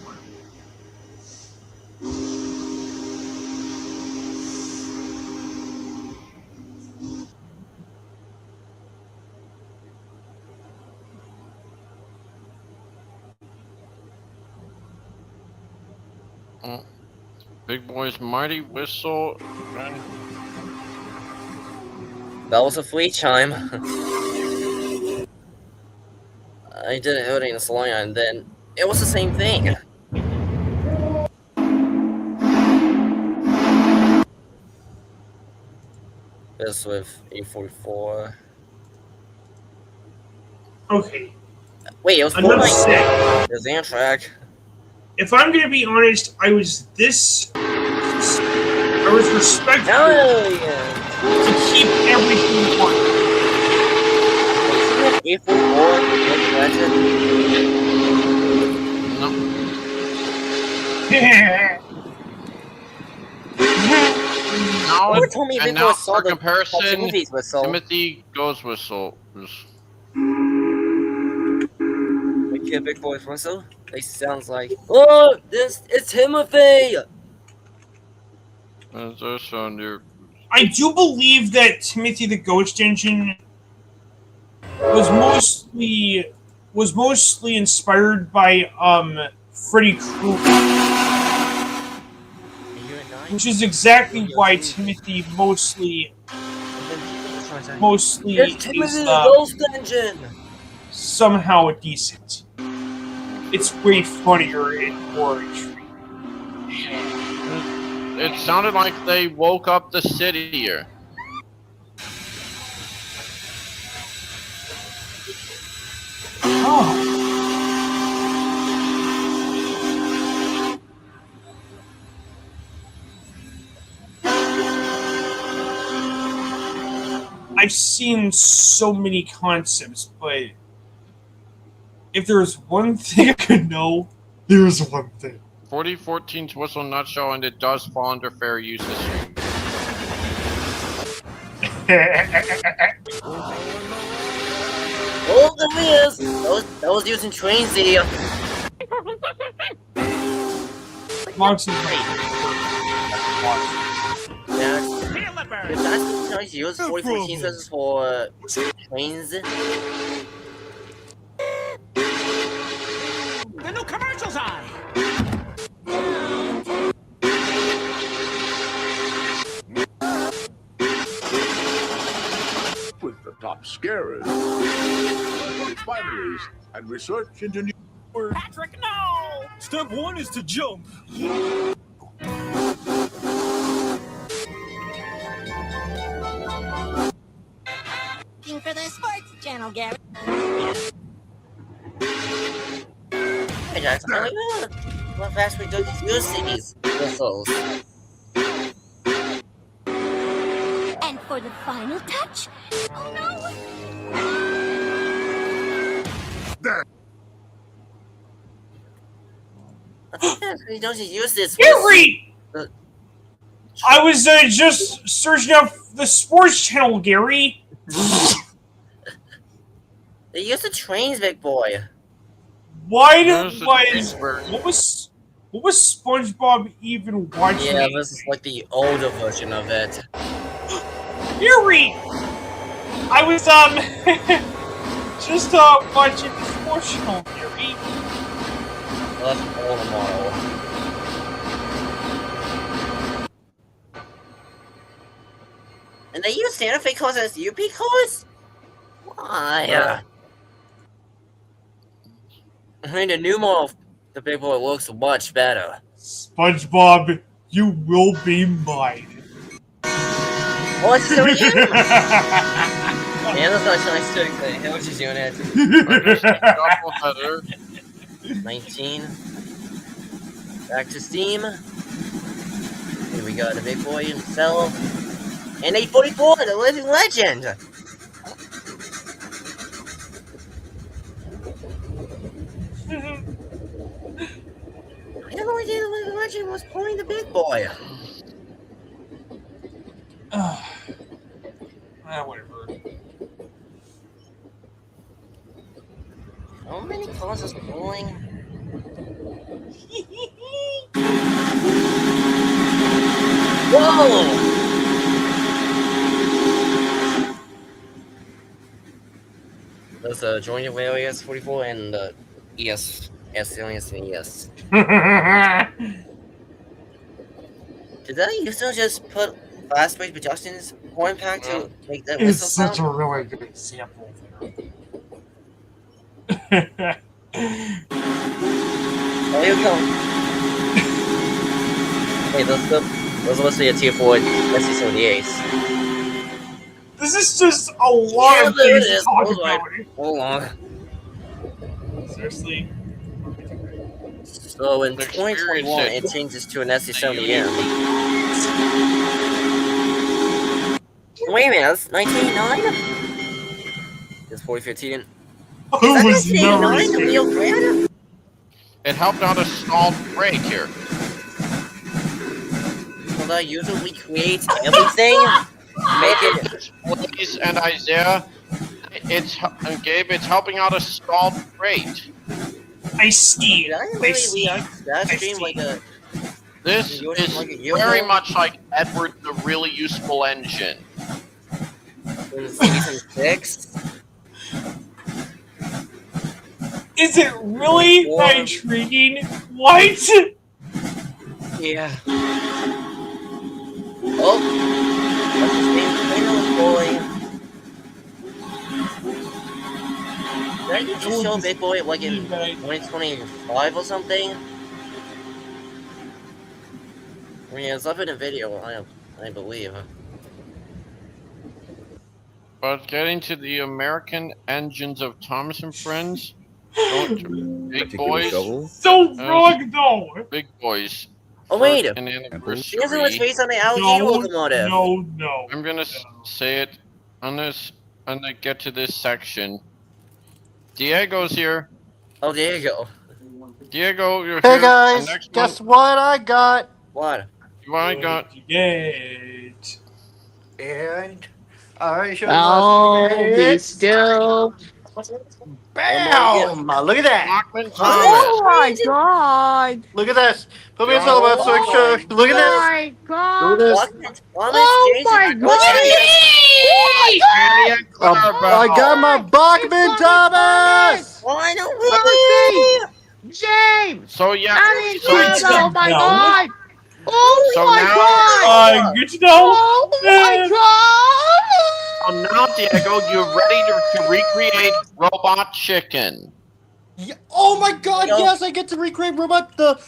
Big Boy's Mighty Whistle. That was a fleet chime. I didn't hear it in so long, and then it was the same thing. This with E44. Okay. Wait, it was more like the Xantrak. If I'm going to be honest, I was respectful to keep everything on. E44, No. now, Who told me and Big now Boy saw for the comparison, Timothy's whistle? Timothy goes whistle. Like hear Big Boy's whistle? It sounds like, oh, it's Timothy! Is this on your? I do believe that Timothy the Ghost Engine was mostly inspired by Freddy Krueger, which is exactly why Timothy mostly It's Timothy is the Ghost Engine! somehow decent. It's way funnier and more extreme. It sounded like they woke up the city here. Oh. I've seen so many concepts, but if there's one thing I could know, there's one thing. 4014's whistle nutshell, and it does fall under fair use. Oh, there he is! That was using trains here. Monks is If that's the noise you use, 4014 says for trains. The new commercial's on! With the top scarers, families, and research into new words. Patrick, no! Step 1 is to jump. Looking for the sports channel, Gary. Hey Jackson, I'm like, what fast we do these new cities whistles. And for the final touch, oh no! We don't use this. Gary! I was just searching up the sports channel, Gary. They use the trains, big boy. What was SpongeBob even watching? Yeah, this is like the older version of it. Gary! I was just watching the sports channel, Gary. Well, that's an older model. And they use Santa Fe cards as UP cards? Why? I mean, the new model of the big boy looks much better. SpongeBob, you will be mine. What's so you? Yeah, that's not showing study thing. How much is unit? 19. Back to Steam. Here we go, the big boy himself. And 844, the living legend! I had no idea the living legend was pulling the big boy. Whatever. How many calls is pulling? Whoa! There's a join your way ES 44 and ES aliens and ES. Did they used to just put fast wave adjustments horn pack to make that It's whistle such sound? a really good example Oh, here we go. Hey, those are supposed to be a tier 4 SC-78s. This is just a lot of there it things to is. talk Hold about. Hold on. Seriously? So in 2021, it changes to an SC-70M. Wait a minute, that's 1989? It's 2015. I was never 1989, the Leo Grande? It helped out a stalled break here. because I usually create everything. Make it. Blaze and Isaiah, and Gabe, it's helping out a stalled crate. I see. Did I I really see. react to that I stream see. like a? This Yours is like a year very ago? much like Edward the Really Useful Engine. In season 6? Is it really Four. that intriguing? What? Yeah. Oh, what's his name? Did I just show Big Boy like in 2025 or something? I mean, it's up in a video, I believe. But getting to the American engines of Thomas and Friends, going to Big Boys, So wrong, though. Big Boys. Oh wait, first an he doesn't anniversary. his face on the alligator locomotive. No. I'm gonna say it on this. I'm gonna get to this section. Diego's here. Oh, there you go. Diego, you're Hey here. guys, The next guess one, what I got? What? I got. It. And I should Be still. Bam! Look at that! Lockman Oh Thomas. my god. Look at this! Put me in Oh some about switch. Look at this! My god. Look at this! Oh my god. Andy and Clarabelle. I got my Bachman Thomas! Well, I know Mercy. James. So yeah. I So, mean, oh my god. Oh So my now- god. Good to know. Oh my god. so now, Diego, you're ready to recreate Robot Chicken. Yeah, oh my god, Yo. yes, I get to recreate Robot the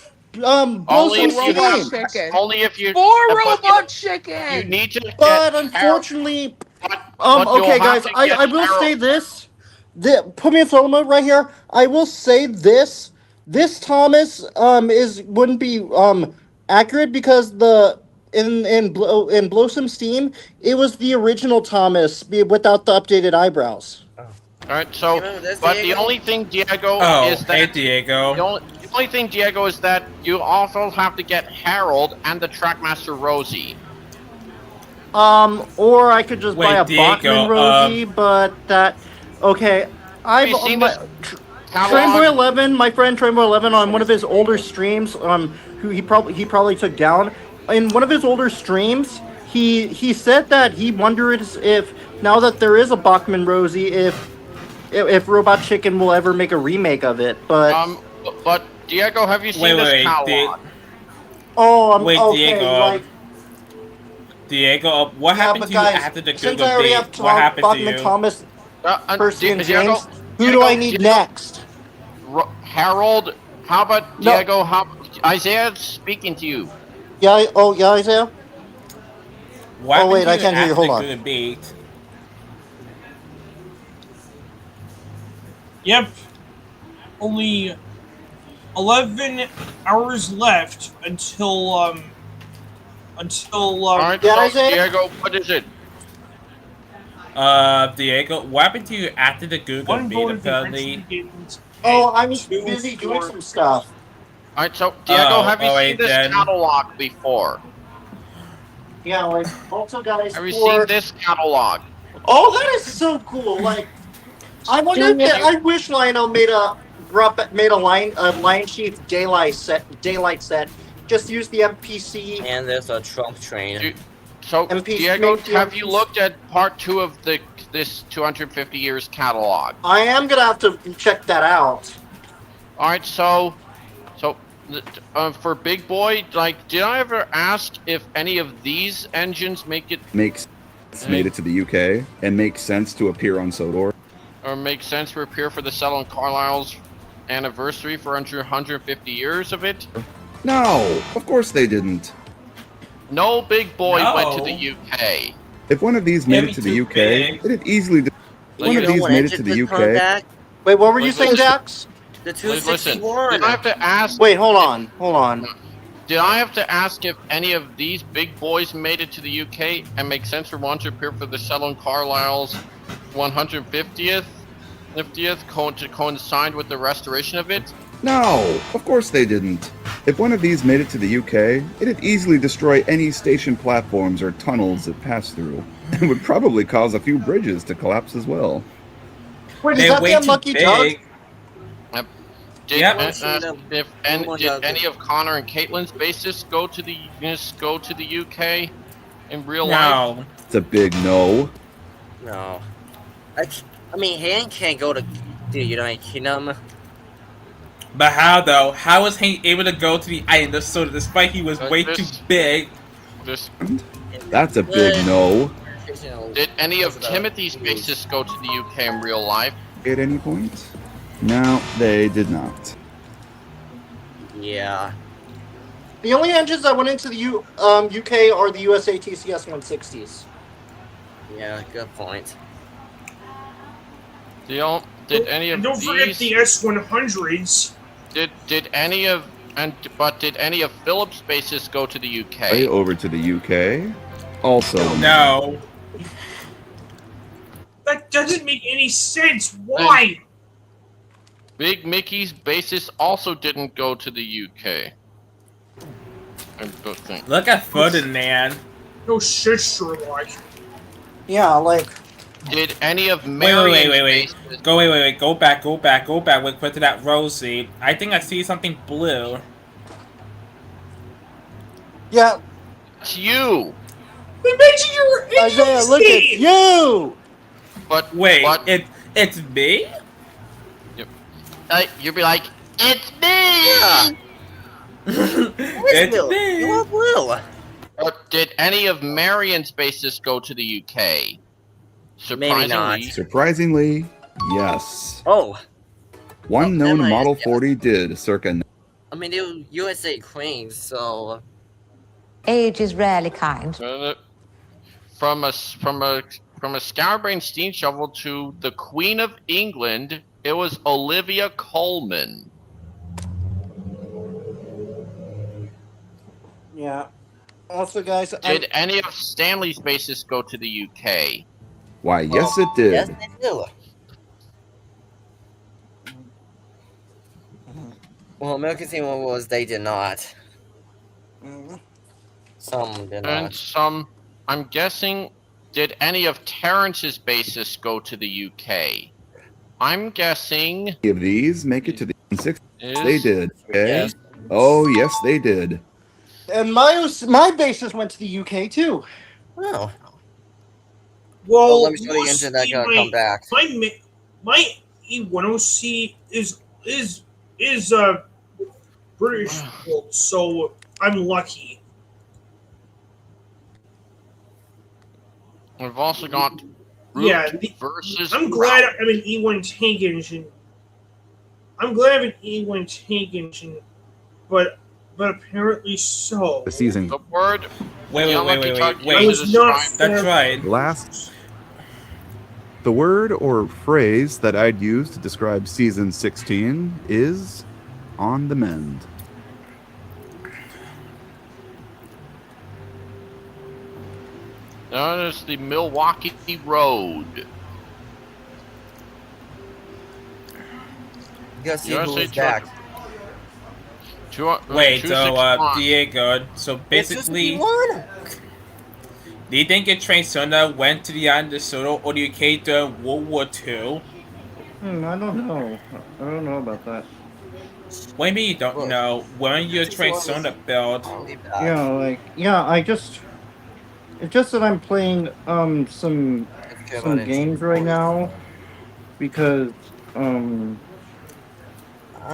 Only Blossom if you have. Steam. Chicken. Only if you. For but robot You chicken. need to. But get unfortunately, but you'll okay have guys, to I get will Harold- say this. Put me in solo mode right here. I will say this. This Thomas wouldn't be accurate because in Blossom Steam it was the original Thomas without the updated eyebrows. All right. So, Remember this, but the Diego? only thing, Diego, Oh, is that hey Diego. the only thing, Diego, is that you also have to get Harold and the Trackmaster Rosie. Or I could just Wait, buy a Diego, Bachman Rosie, but that okay. I've you seen my, this Trainboy catalog? 11, my friend Trainboy 11 on one of his older streams, who he probably took down. In one of his older streams, he said that he wondered if now that there is a Bachman Rosie, if Robot Chicken will ever make a remake of it. But But Diego, have you seen this catalog? Wait, okay, Diego. like, Diego, what yeah, happened but to you guys, after the since Google I already date? have What happened to Bachman you? Thomas, Percy, and Diego, James, who do I need next? Harold. How about No. Diego? Isaiah's speaking to you. Yeah. Oh, yeah, Isaiah. What Oh, happened wait, to I can't hear you. after Hold the on. Google date? Yep. Only 11 hours left until All right, Yeah, so Isaiah? Diego, what is it? Diego, what happened to you after the Google one date? vote Apparently, Oh, I was busy doing some stuff. All right, so Diego, Oh, have you oh, seen wait, this then. catalog before? Yeah, like also guys. Have you seen this catalog? Oh, that is so cool! Like, I wonder if I wish Lionel made a Lion Chief daylight set. Just use the MPC. And there's a Trump train. So MP Diego, make the have you MPC looked at part 2 of this 250 years catalog? I am gonna have to check that out. All right, so for Big Boy, like, did I ever ask if any of these engines make it Made it to the UK and makes sense to appear on Sodor. or make sense to appear for the Settle and Carlisle's anniversary for 150 years of it? No, of course they didn't. No Big Boy went to No. the UK. If one of these made Maybe it to the too UK, big. it'd easily. If one You of know these what made it engine to the could come UK. back? Wait, what were you saying, Listen. Jax? The Listen, 261. did I have to ask? Wait, hold on. Did I have to ask if any of these big boys made it to the UK and make sense for one to appear for the Settle and Carlisle's 150th to coincide with the restoration of it? No, of course they didn't. If one of these made it to the UK, it'd easily destroy any station platforms or tunnels it passed through, and would probably cause a few bridges to collapse as well. Wait, is They're that way the too Unlucky Doug? big. Did, Yep. did any of Connor and Caitlin's bases go to the UK in real life? No. It's a big no. No. I mean, Hank can't go to the United Kingdom. But how though? How was Hank able to go to the island of Soda despite he was way too big? That's a big no. Did any of Timothy's bases go to the UK in real life? At any point? No, they did not. Yeah. The only engines that went into the UK are the USATCS 160s. Yeah, good point. Did any of And don't forget the S100s. Did any of Philip's bases go to the UK? Way over to the UK. Also no. That doesn't make any sense. Why? Big Mickey's bases also didn't go to the UK. I don't think. Look at Ferdinand. No shit, Sherlock. Yeah, like. Did any of Marion's Wait. Go back. Wait, put to that Rosie. I think I see something blue. Yeah. It's you. We mentioned you were in Isaiah, look at you! But wait, it's me? You'd be like, it's me! It's me! You are blue! But did any of Marion's bases go to the UK? Maybe not. Surprisingly, yes. Oh. One known Model 40 did, circa. I mean, they were USA Queens, so. Age is rarely kind. From a Scatterbrain steam shovel to the Queen of England, it was Olivia Colman. Yeah. Also, guys, did any of Stanley's bases go to the UK? Why, yes, it did. Yes, they do. Well, American Team was they did not. Some did not. And some, I'm guessing, did any of Terrence's bases go to the UK? I'm guessing. Any of these make it to the 6? Is- They did. Okay. Yes. Oh, yes, they did. And my bases went to the UK too. Oh. Well, Let me show the engine that gotta come back. My E1OC is British built, so I'm lucky. We've also got Yeah, versus. I'm glad I'm an E1 tank engine. I'm glad I have an E1 tank engine, but apparently so. The season. The word. Wait. I was not. That's right. Last. The word or phrase that I'd use to describe season 16 is on the mend. That is the Milwaukee Road. You gotta see USA who's back. Wait, so 261. Diego, so basically, do you think your train Sona went to the island of Soto or the UK during World War II? I don't know. I don't know about that. Maybe you don't know. When your train Sona built? It's just that I'm playing some games right now because I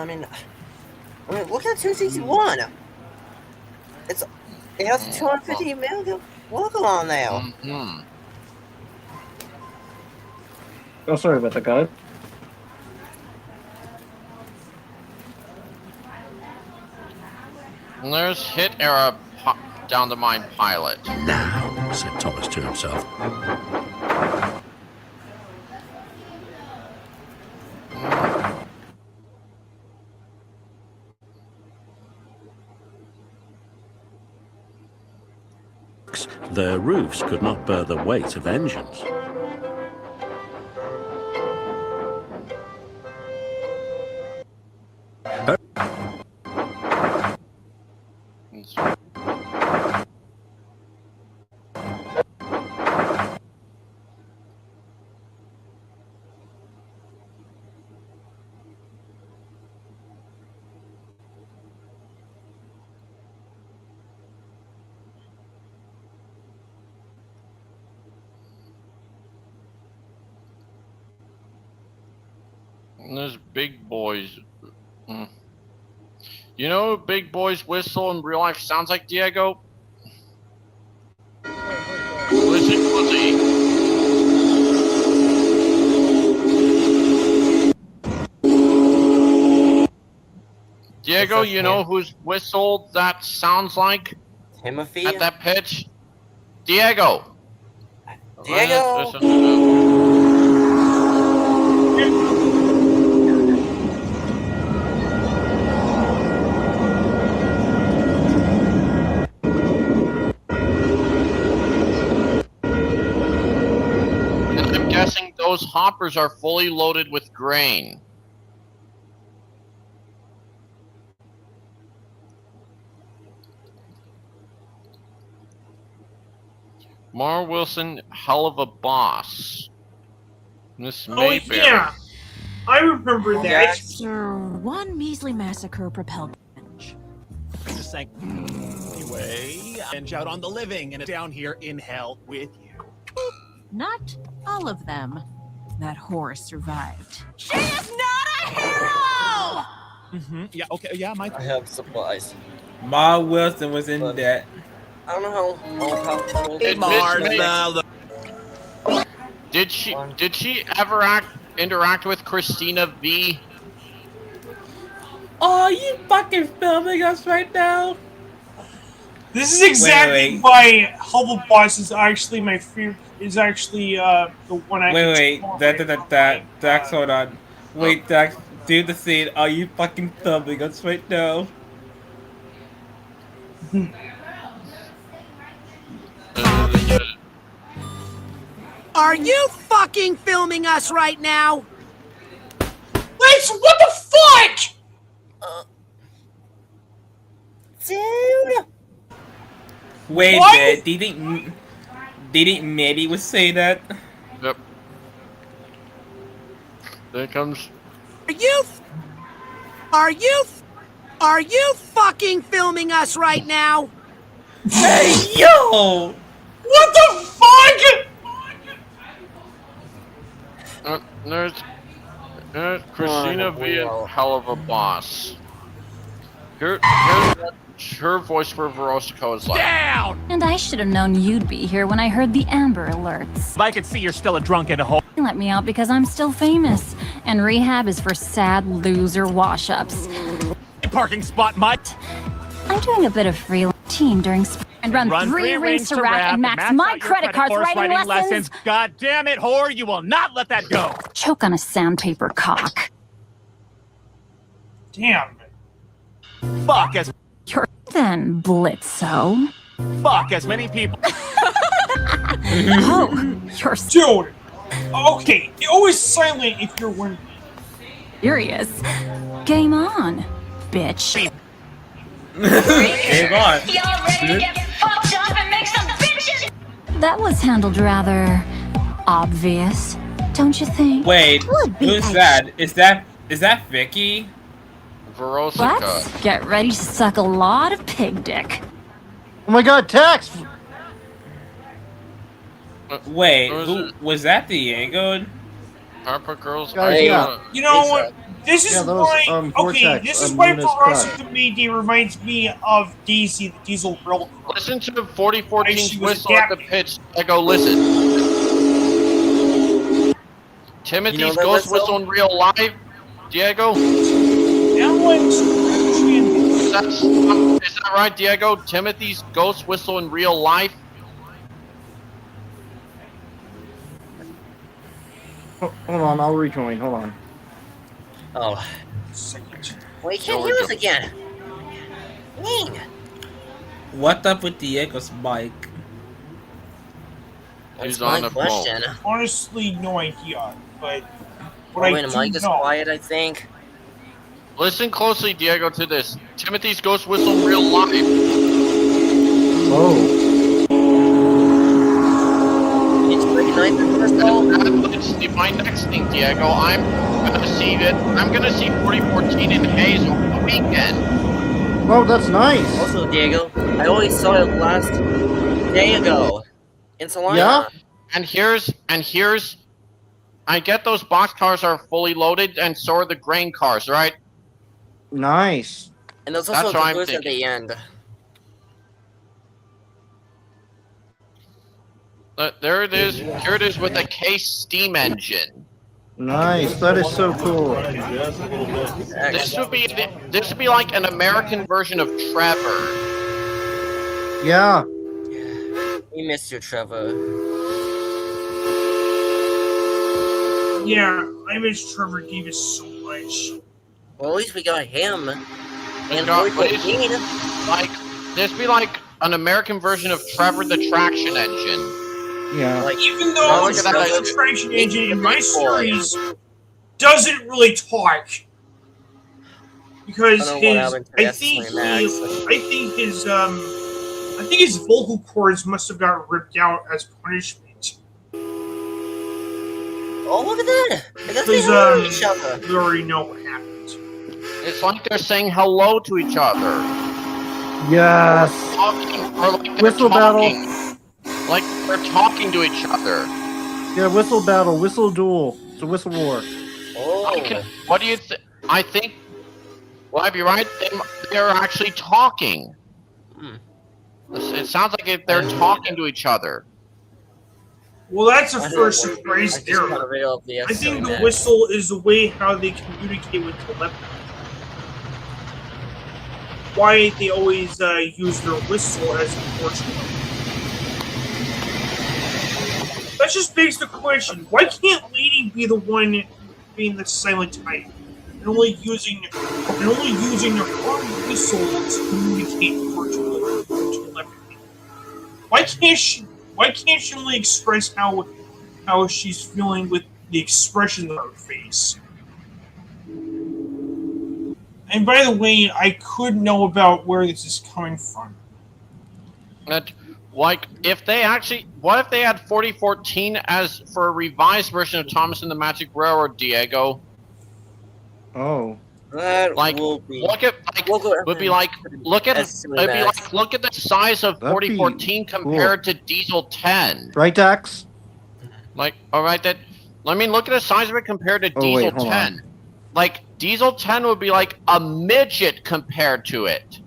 mean, look at 261. It has 250 million welcome on now. Mm-hmm. Oh, sorry about that, guys. And there's Hit Era down the mine pilot. Now, said Thomas to himself. Their roofs could not bear the weight of engines. And there's big boys. You know big boys whistle in real life sounds like, Diego? Listen closely. Diego, you know whose whistle that sounds like? Timothy? At that pitch? Diego! Diego! Listen to this. And I'm guessing those hoppers are fully loaded with grain. Mar Wilson, hell of a boss. Miss Mayberry. yeah. I remember that. Sir, one measly massacre propelled Just saying. Anyway, and out on the living and down here in hell with you. not all of them. That horse survived. She is not a hero! Yeah, okay, yeah, I have supplies. Ma Wilson was in that. I don't know how powerful. Did she ever interact with Christina V? Oh, you fucking filming us right now? This is exactly why Hubble Boss is actually my favorite. Is actually the one I. Wait, Dax, hold on. Wait, Dax, do the scene. Are you fucking filming us right now? Are you fucking filming us right now? Wait, what the fuck? Dude. Wait a minute. Do you think Maddie would say that? Yep. There comes. Are you fucking filming us right now? Hey, yo! What the fuck? There's Christina V, a hell of a boss. Here's what her voice for Verosico is like. Down! And I should have known you'd be here when I heard the Amber Alerts. I can see you're still a drunk in a hole. Let me out because I'm still famous, and rehab is for sad loser wash-ups. Parking spot, Mike. I'm doing a bit of free team during spring and run 3 rings to rack and max my credit cards writing lessons. God damn it, whore! You will not let that go. Choke on a sandpaper cock. Damn. Fuck as. You're then, Blitzo. Fuck as many people. Oh, you're Dude. Okay, you're always silent if you're winning. serious. Game on, bitch. Game on. Y'all ready to get fucked up and make some bitches? That was handled rather obvious, don't you think? Wait, Would be who's that? Is that Vicky? Verosica. Let's get ready to suck a lot of pig dick. Oh my god, Tex! Wait, who was that? Diego? Harper Girls. Guys, yeah. You know what? This is those, why. Okay, Vortex, this is why Luna's Verosika cut. Mayday reminds me of Daisy, the Diesel Railcar. Listen to the 4014 She was whistle at the pitch. I go, listen. Timothy's You know that ghost whistle? whistle in real life. Diego? Alex, Is that right, Diego? Timothy's ghost whistle in real life? Hold on, I'll rejoin. Hold on. Oh. Well, you can't hear us again. Dang. What up with Diego's mic? He's That's on my the question. phone. honestly, no idea. But Oh, what wait, I the do mic is know. quiet, I think. Listen closely, Diego, to this. Timothy's ghost whistle in real life. Oh. It's pretty nice at first, though. That's my next thing, Diego. I'm gonna see it. I'm gonna see 4014 in Hayes over the weekend. Oh, that's nice. Also, Diego, I only saw it last day ago in Salina. Yeah? And here's I get those boxcars are fully loaded, and so are the grain cars, right? Nice. And there's also That's what the I'm boost at thinking. the end. There it is. Here it is with a case steam engine. Nice. That is so cool. This would be like an American version of Trevor. Yeah. We missed you, Trevor. Yeah, I miss Trevor Davis so much. Well, at least we got him. And like this would be like an American version of Trevor the Traction Engine. Yeah. Like, even though the traction engine in my series doesn't really talk, because I think his vocal cords must have got ripped out as punishment. Oh, look at that! Because we already know what happened. It's like they're saying hello to each other. Yes. Or like they're Whistle talking. battle. Like they're talking to each other. Yeah, whistle battle, whistle duel. It's a whistle war. Oh. What do you think? I think. Well, I'd be right. They're actually talking. It sounds like they're talking to each other. Well, that's a first surprise error. I think the whistle is the way how they communicate with telepathy. Why they always use their whistle as important. That just begs the question: why can't Lady be the one being the silent type and only using her whistle to communicate for telepathy? Why can't she only express how she's feeling with the expression of her face? And by the way, I could know about where this is coming from. Like, what if they had 4014 as for a revised version of Thomas and the Magic Railroad, Diego? Oh. Look at the size of 4014 compared to Diesel 10. Right, Dax? Like, alright, look at the size of it compared to Diesel 10. On. Like, Diesel 10 would be like a midget compared to it.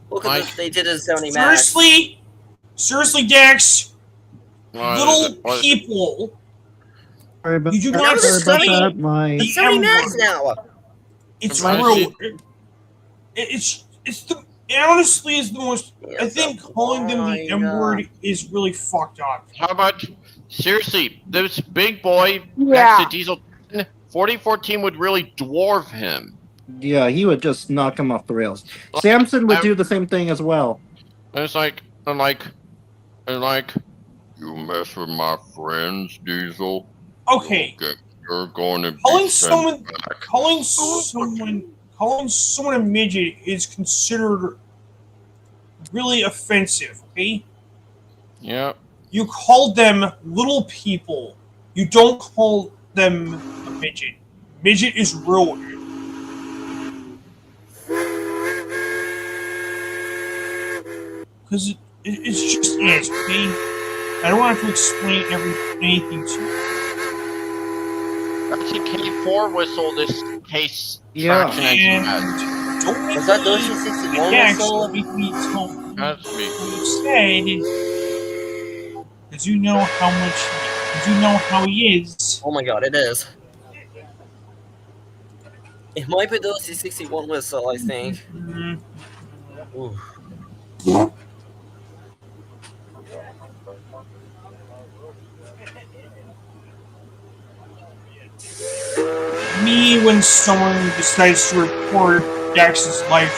Look at this, they did a 70 max. Seriously, Dax. Little people. You do not study the 70 max now. It's true. It honestly is the most. I think calling them the M word is really fucked up. How about seriously? This big boy next to Diesel 10, 4014 would really dwarf him. Yeah, he would just knock him off the rails. Samson would do the same thing as well. It's like, you mess with my friends, Diesel. Okay. You're going to be calling someone a midget is considered really offensive. Okay. Yeah. You call them little people. You don't call them a midget. Midget is rude. Because it's just is, okay? I don't have to explain anything to you. That's a K4 whistle, this case traction engine has. Don't make Was that the 61 whistle? make me tell me That's me. what you said. Because you know how he is. Oh my god, it is. It might be the 61 whistle, I think. Ooh. Me, when someone decides to report Dax's life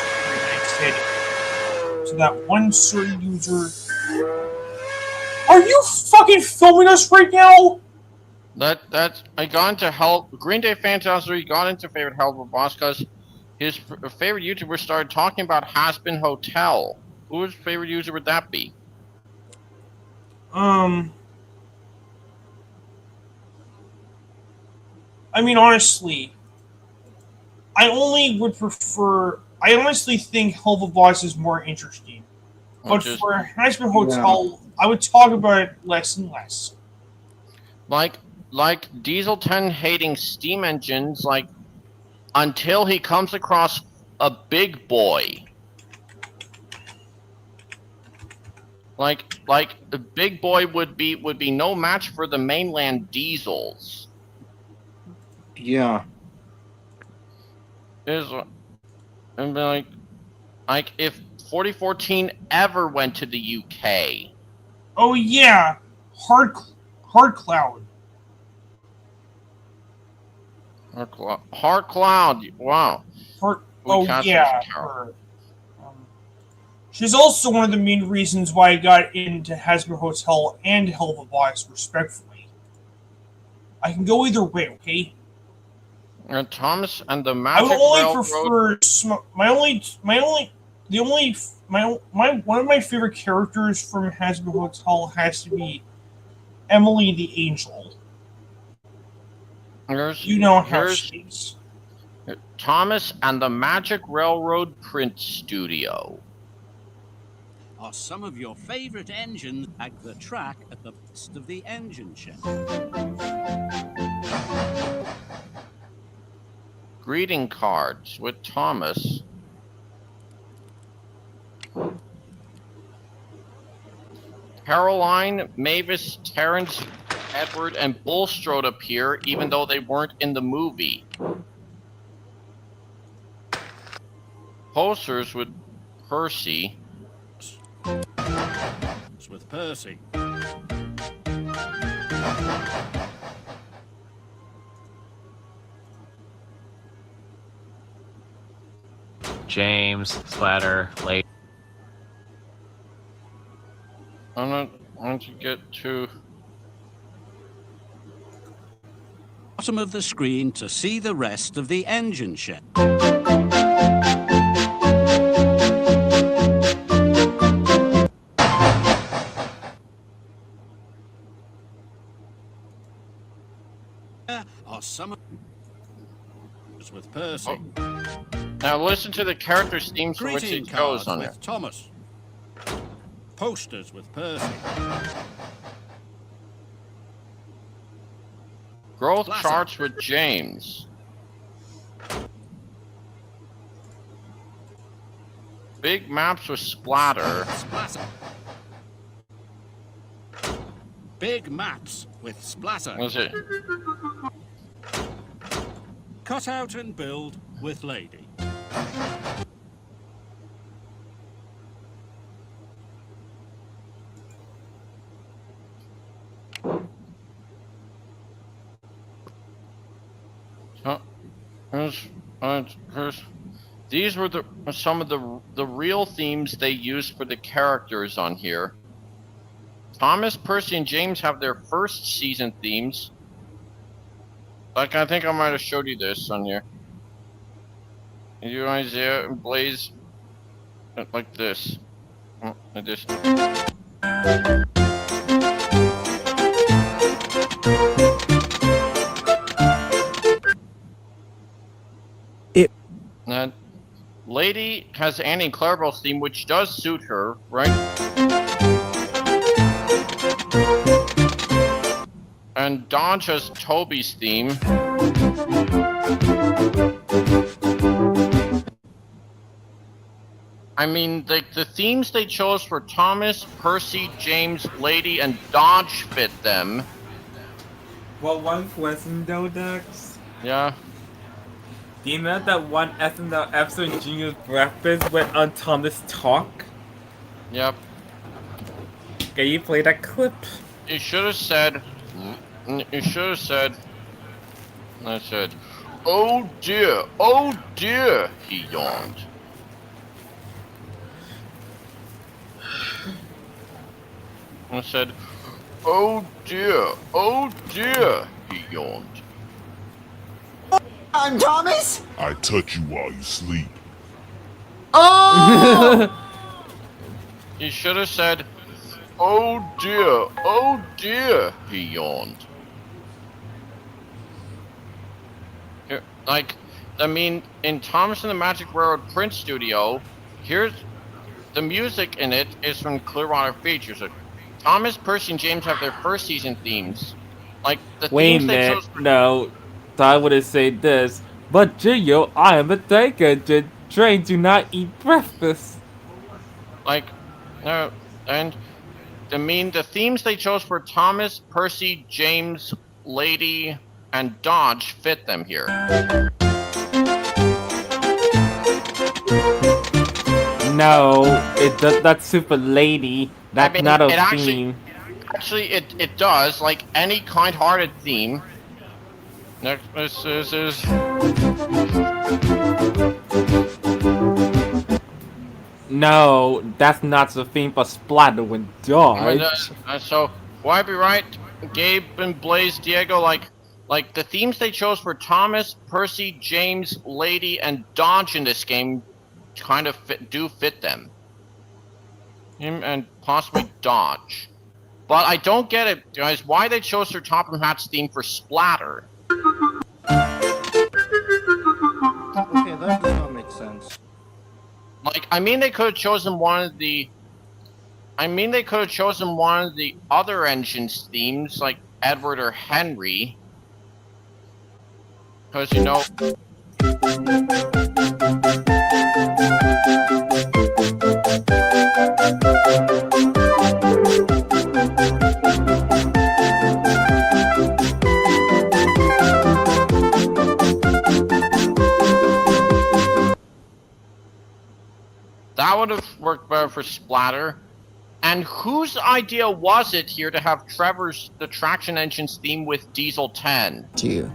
to that one certain user. Are you fucking filming us right now? I got into hell. Green Day Phantasm got into favorite hell of a boss because his favorite YouTuber started talking about Has-Been Hotel. Whose favorite user would that be? I mean, honestly, I honestly think Hell of a Boss is more interesting. But for Has-Been Hotel, I would talk about it less and less. Like Diesel 10 hating steam engines, like until he comes across a big boy. Like the big boy would be no match for the mainland diesels. Yeah. And like if 4014 ever went to the UK. Oh yeah, Hard Cloud. Hard Cloud. Wow. Yeah. Her. She's also one of the main reasons why I got into Hasbro Hotel and Hell of a Box, respectfully. I can go either way, okay? And Thomas and the I Magic would only Railroad. one of my favorite characters from Hasbro Hotel has to be Emily the Angel. You know how she is. Thomas and the Magic Railroad Print Studio. Are some of your favorite engines at the track at the best of the engine shed? Greeting cards with Thomas. Caroline, Mavis, Terrence, Edward, and Bulstrode appear, even though they weren't in the movie. Posters with Percy. With Percy. James, Splatter, Lake. I'm going to get to Bottom of the screen to see the rest of the engine shed. Are some with Percy. Now listen to the characters' themes for which Greeting it goes cards on with there. Thomas. Posters with Percy. Growth Classic. charts with James. Big maps with Splatter. Splatter. Big maps with Splatter. Was it? Cut out and build with Lady. These were some of the real themes they used for the characters on here. Thomas, Percy, and James have their first season themes. Like, I think I might have showed you this on here. You, Isaiah, and Blaze, like this. Like this. And Lady has Annie and Clarabelle's theme, which does suit her, right? And Dodge has Toby's theme. I mean, the themes they chose for Thomas, Percy, James, Lady, and Dodge fit them. Well, one question though, Dax. Yeah. Do you know that one SNL episode Junior's breakfast went on Thomas Talk? Yep. Can you play that clip? You should have said. You should have said. I said, oh dear, he yawned. I said, oh dear, he yawned. I'm Thomas? I touch you while you sleep. Oh! You should have said, oh dear, he yawned. Like, I mean, in Thomas and the Magic Railroad Print Studio, here's the music in it is from Clearwater Features. Thomas, Percy, and James have their first season themes. Like the Wait a themes they minute. chose. No. I would have said this. But Gio, I am a tank engine. Train do not eat breakfast. Like, no, and I mean the themes they chose for Thomas, Percy, James, Lady, and Dodge fit them here. No, that's Super Lady. That's not a it theme. Actually, it does. Like any kind-hearted theme. Next is. No, that's not the theme for Splatter with Dodge. So, why be right? Gabe and Blaze, Diego, like the themes they chose for Thomas, Percy, James, Lady, and Dodge in this game kind of fit them. Him and possibly Dodge. But I don't get it, guys, why they chose Sir Topham Hatt's theme for Splatter. Okay, that does not make sense. Like, I mean they could have chosen one of the other engines themes, like Edward or Henry. Because, you know... That would have worked better for Splatter. And whose idea was it here to have Trevor's the traction engines theme with Diesel 10? To you.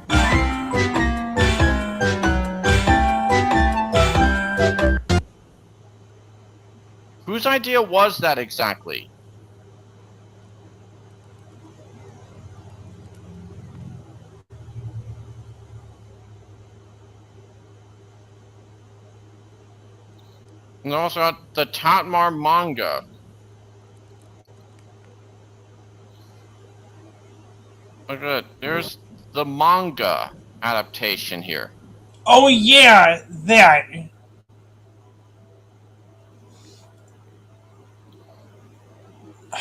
Whose idea was that exactly? And also got the Tatmar manga. Look at it. There's the manga adaptation here. Oh yeah, that.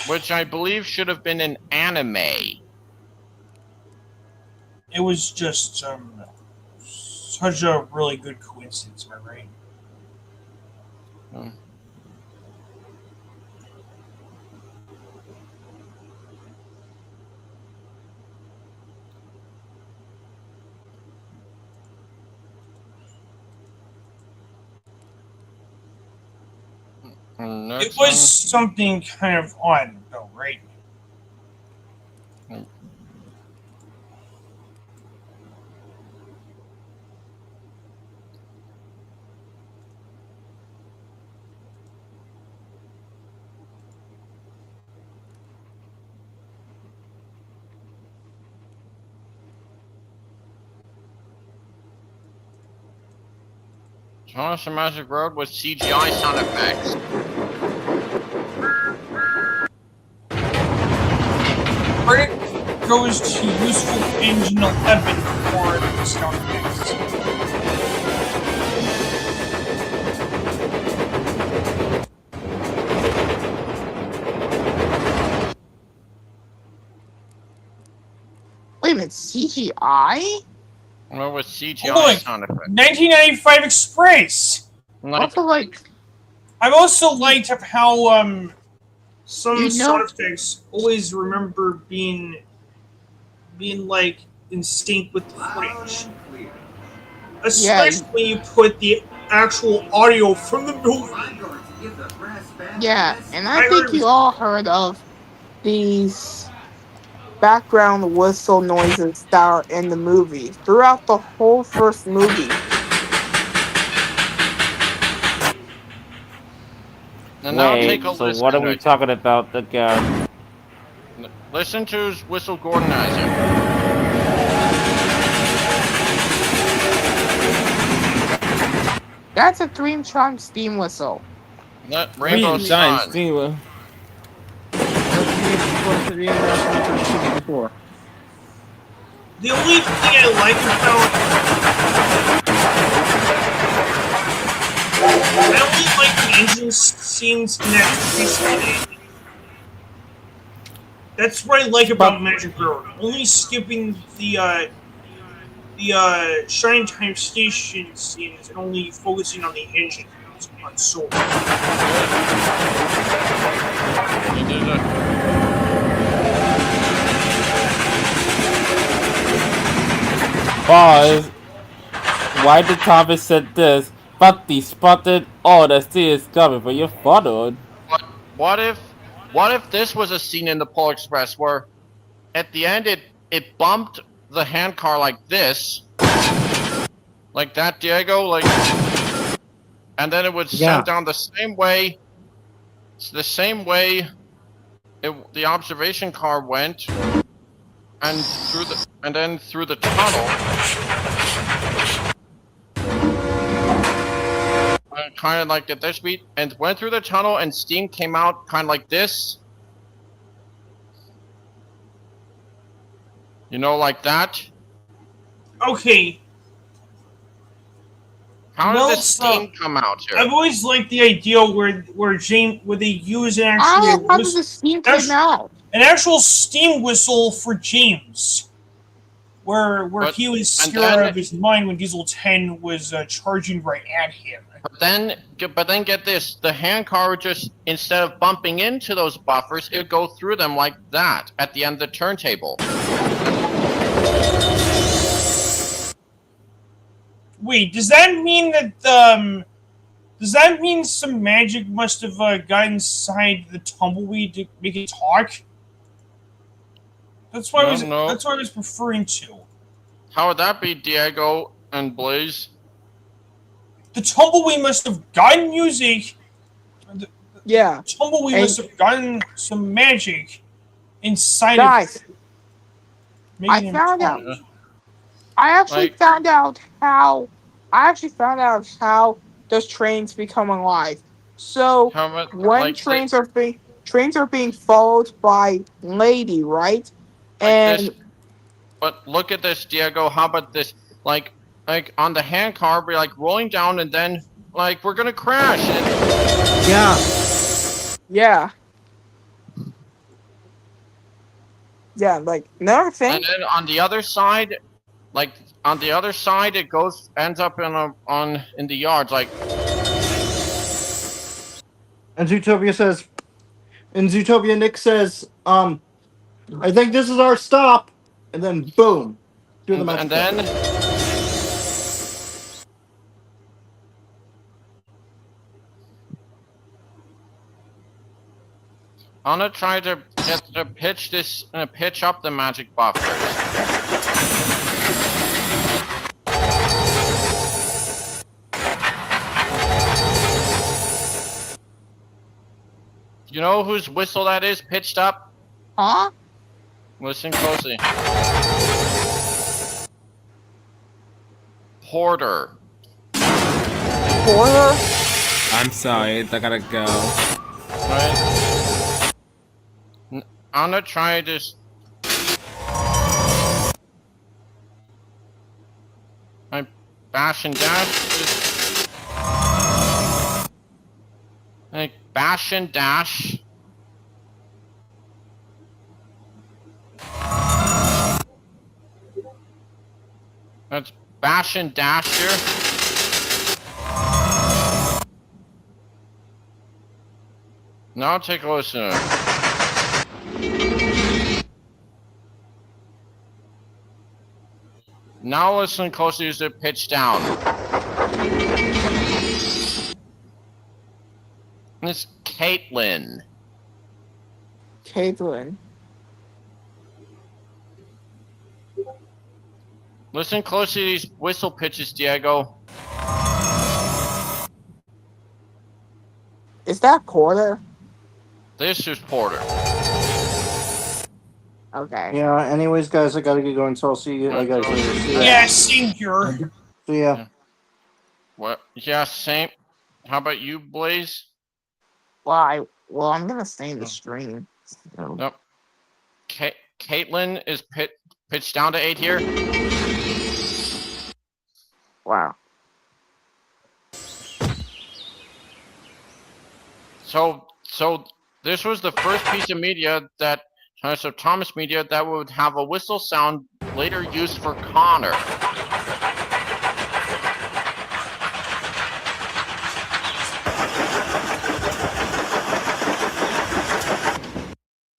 Which I believe should have been an anime. It was just such a really good coincidence, am I right? Hmm. It was something kind of odd, though, right? Thomas the Magic Road with CGI sound effects. Credit goes to Useful Engine 11 for the sound effects. Wait a minute, CGI? Well, with CGI sound effects. 1995 Express! Also, like... I've also liked how, some You know- sound effects always remember being like, in sync with the footage. Especially when you put the actual audio from the movie. Yeah, and I think you all heard of these background whistle noises that are in the movie throughout the whole first movie. And now Wait, take a so listen. what are we talking about again? Listen to his whistle Gordonizer. That's a Dreamtron steam whistle. That Rainbow Sun. The only thing I like about the engine scenes in that That's what I like about Magic Railroad. Only skipping the Shine Time Station scenes and only focusing on the engine on Soul. Pause. Why did Thomas said this? But the spotted all the sea is coming for your father. What if this was a scene in the Polar Express where at the end it bumped the handcar like this, like that, Diego, like, and then it would send down the same way the observation car went, and then through the tunnel, kind of like at this speed, and went through the tunnel, and steam came out kind of like this. You know, like that. Okay. How did the steam come out here? I've always liked the idea where they use an actual steam whistle for James, where he was scared out of his mind when Diesel 10 was charging right at him. But then get this: the handcar would just, instead of bumping into those buffers, it would go through them like that at the end of the turntable. Wait, does that mean that some magic must have got inside the tumbleweed to make it talk? That's what I was referring to. How would that be, Diego and Blaze? The tumbleweed must have gotten music. Yeah. The tumbleweed must have gotten some magic inside Guys, of it. I found out. I actually found out how those trains become alive. So when trains are being followed by Lady, right? But look at this, Diego. How about this? Like on the handcar, we're like rolling down, and then like we're gonna crash. Yeah. Like another thing. And then on the other side, it ends up in the yards, like. And Zootopia Nick says, I think this is our stop, and then boom, do the magic. And then. I'm gonna try to pitch up the magic buffers. You know whose whistle that is pitched up? Huh? Listen closely. Porter. I'm sorry, I gotta go. Right. I'm gonna try this. My bash and dash. Like bash and dash. That's bash and dash here. Now take a listen. Now listen closely as it pitch down. It's Caitlin. Listen closely to these whistle pitches, Diego. Is that Porter? This is Porter. Okay. Yeah, anyways, guys, I gotta get going, so I'll see you guys later. See ya. Yeah, same here. See ya. What? Yeah, same. How about you, Blaze? Well, I'm gonna stay in the stream. So. Nope. Caitlin is pitched down to 8 here. Wow. So this was the first piece of media that So Thomas Media, that would have a whistle sound later used for Connor.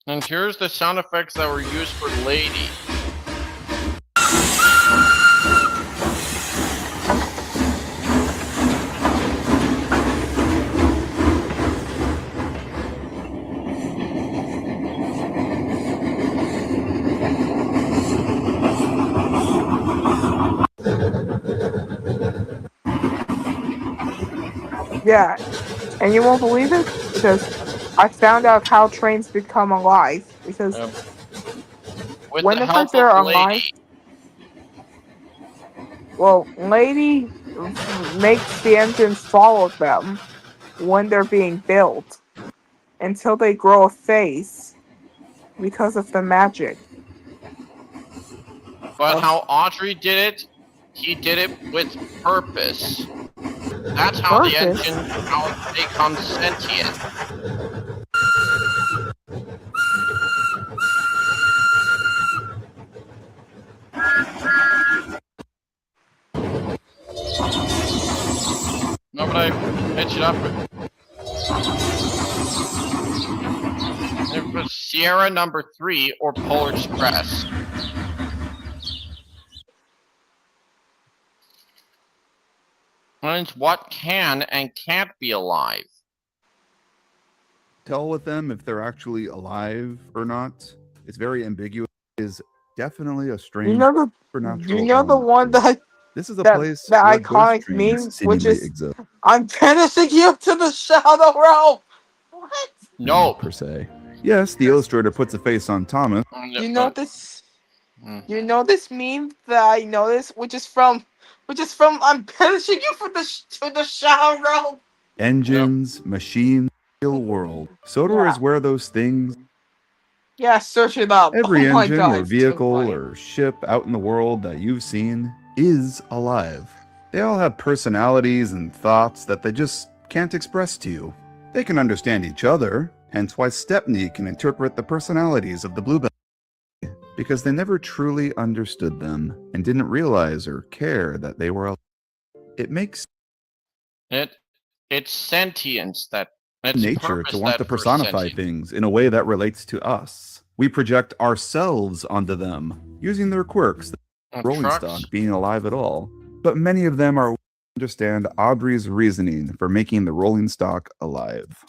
And here's the sound effects that were used for Lady. Yeah, and you won't believe it because I found out how trains become alive. Because With the whenever help they're of alive, Lady. well, Lady makes the engines follow them when they're being built until they grow a face because of the magic. But how Audrey did it, he did it with purpose. That's how the engine becomes sentient. No, but I pitch it up. It was Sierra number 3 or Polar Express. And what can and can't be alive. Tell with them if they're actually alive or not. It's very ambiguous. It is definitely a strange supernatural. You know the one that this is a that, place that where iconic ghost trains meme, which seemingly is exist. I'm banishing you to the shadow realm. What? No. Per se. Yes, the illustrator puts a face on Thomas. You know this. You know this meme that I noticed, which is from I'm banishing you to the shadow realm. Engines, machines, real world. Sodor is where those things. Yeah, search it up. Every Oh my engine God, or it's so vehicle funny. or ship out in the world that you've seen is alive. They all have personalities and thoughts that they just can't express to you. They can understand each other, hence why Stepney can interpret the personalities of the Bluebell, because they never truly understood them and didn't realize or care that they were alive. It makes It's sentience that it's nature to want to that first personify sentient. things in a way that relates to us. We project ourselves onto them, using their quirks, the rolling trucks? stock being alive at all. But many of them are understand Audrey's reasoning for making the rolling stock alive.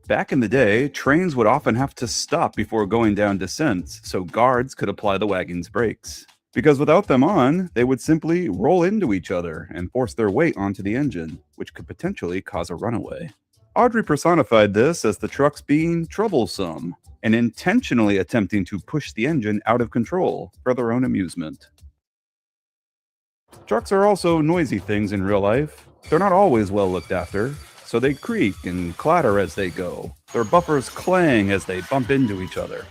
Back in the day, trains would often have to stop before going down descents so guards could apply the wagon's brakes. Because without them on, they would simply roll into each other and force their weight onto the engine, which could potentially cause a runaway. Audrey personified this as the trucks being troublesome and intentionally attempting to push the engine out of control for their own amusement. Trucks are also noisy things in real life. They're not always well looked after, so they creak and clatter as they go. Their buffers clang as they bump into each other.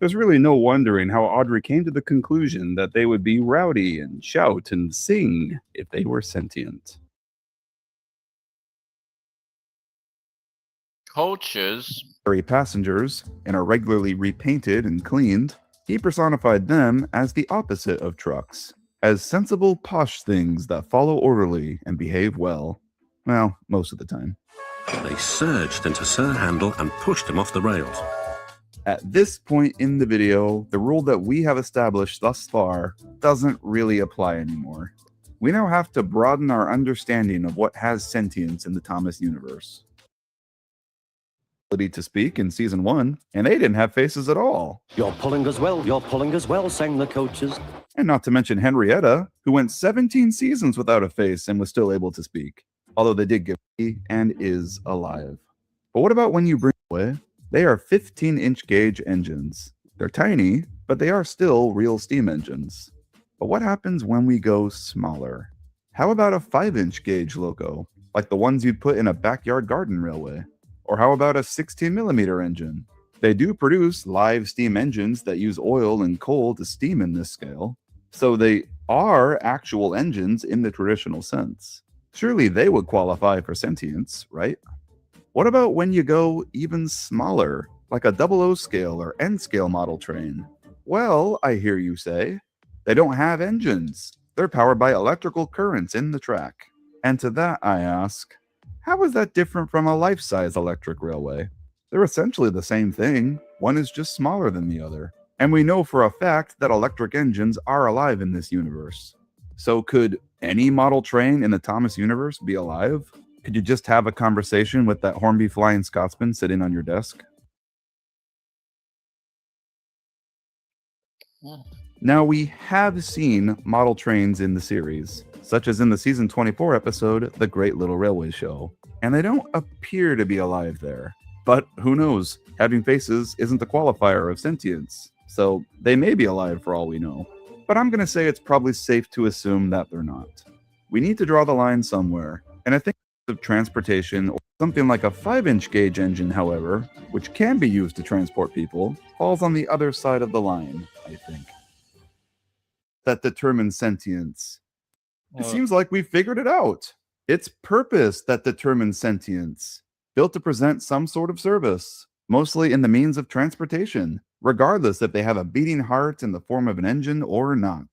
There's really no wondering how Audrey came to the conclusion that they would be rowdy and shout and sing if they were sentient. Coaches carry passengers and are regularly repainted and cleaned. He personified them as the opposite of trucks, as sensible, posh things that follow orderly and behave well. Well, most of the time. They surged into Sir Handel and pushed him off the rails. At this point in the video, the rule that we have established thus far doesn't really apply anymore. We now have to broaden our understanding of what has sentience in the Thomas universe. To speak in season 1, and they didn't have faces at all. You're pulling as well, sang the coaches. And not to mention Henrietta, who went 17 seasons without a face and was still able to speak, although they did give and is alive. But what about when you bring away? They are 15-inch gauge engines. They're tiny, but they are still real steam engines. But what happens when we go smaller? How about a 5-inch gauge loco, like the ones you'd put in a backyard garden railway? Or how about a 16mm engine? They do produce live steam engines that use oil and coal to steam in this scale, so they are actual engines in the traditional sense. Surely they would qualify for sentience, right? What about when you go even smaller? like a 00 scale or N scale model train. Well, I hear you say, they don't have engines. They're powered by electrical currents in the track. And to that I ask, how is that different from a life-size electric railway? They're essentially the same thing. One is just smaller than the other. And we know for a fact that electric engines are alive in this universe. So could any model train in the Thomas universe be alive? Could you just have a conversation with that Hornby Flying Scotsman sitting on your desk? Now, we have seen model trains in the series, such as in the season 24 episode, The Great Little Railway Show, and they don't appear to be alive there. But who knows? Having faces isn't a qualifier of sentience, so they may be alive for all we know. But I'm going to say it's probably safe to assume that they're not. We need to draw the line somewhere, and I think of transportation or something like a 5-inch gauge engine, however, which can be used to transport people, falls on the other side of the line, I think. That determines sentience. It seems like we figured it out. It's purpose that determines sentience, built to present some sort of service, mostly in the means of transportation, regardless if they have a beating heart in the form of an engine or not.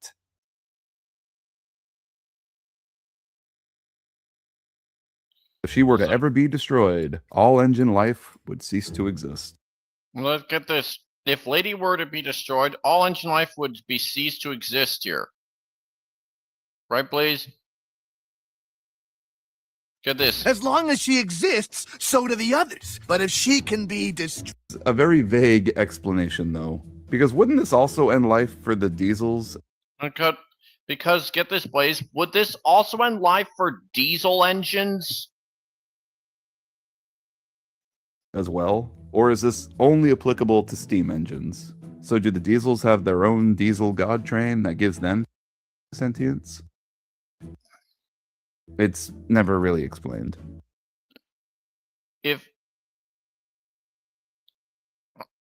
If she were to ever be destroyed, all engine life would cease to exist. Let's get this. If Lady were to be destroyed, all engine life would be ceased to exist here. Right, Blaze? Get this. As long as she exists, so do the others. But if she can be destroyed... A very vague explanation, though, because wouldn't this also end life for the diesels? Because, get this, Blaze, would this also end life for diesel engines? As well? Or is this only applicable to steam engines? So do the diesels have their own diesel god train that gives them sentience? It's never really explained.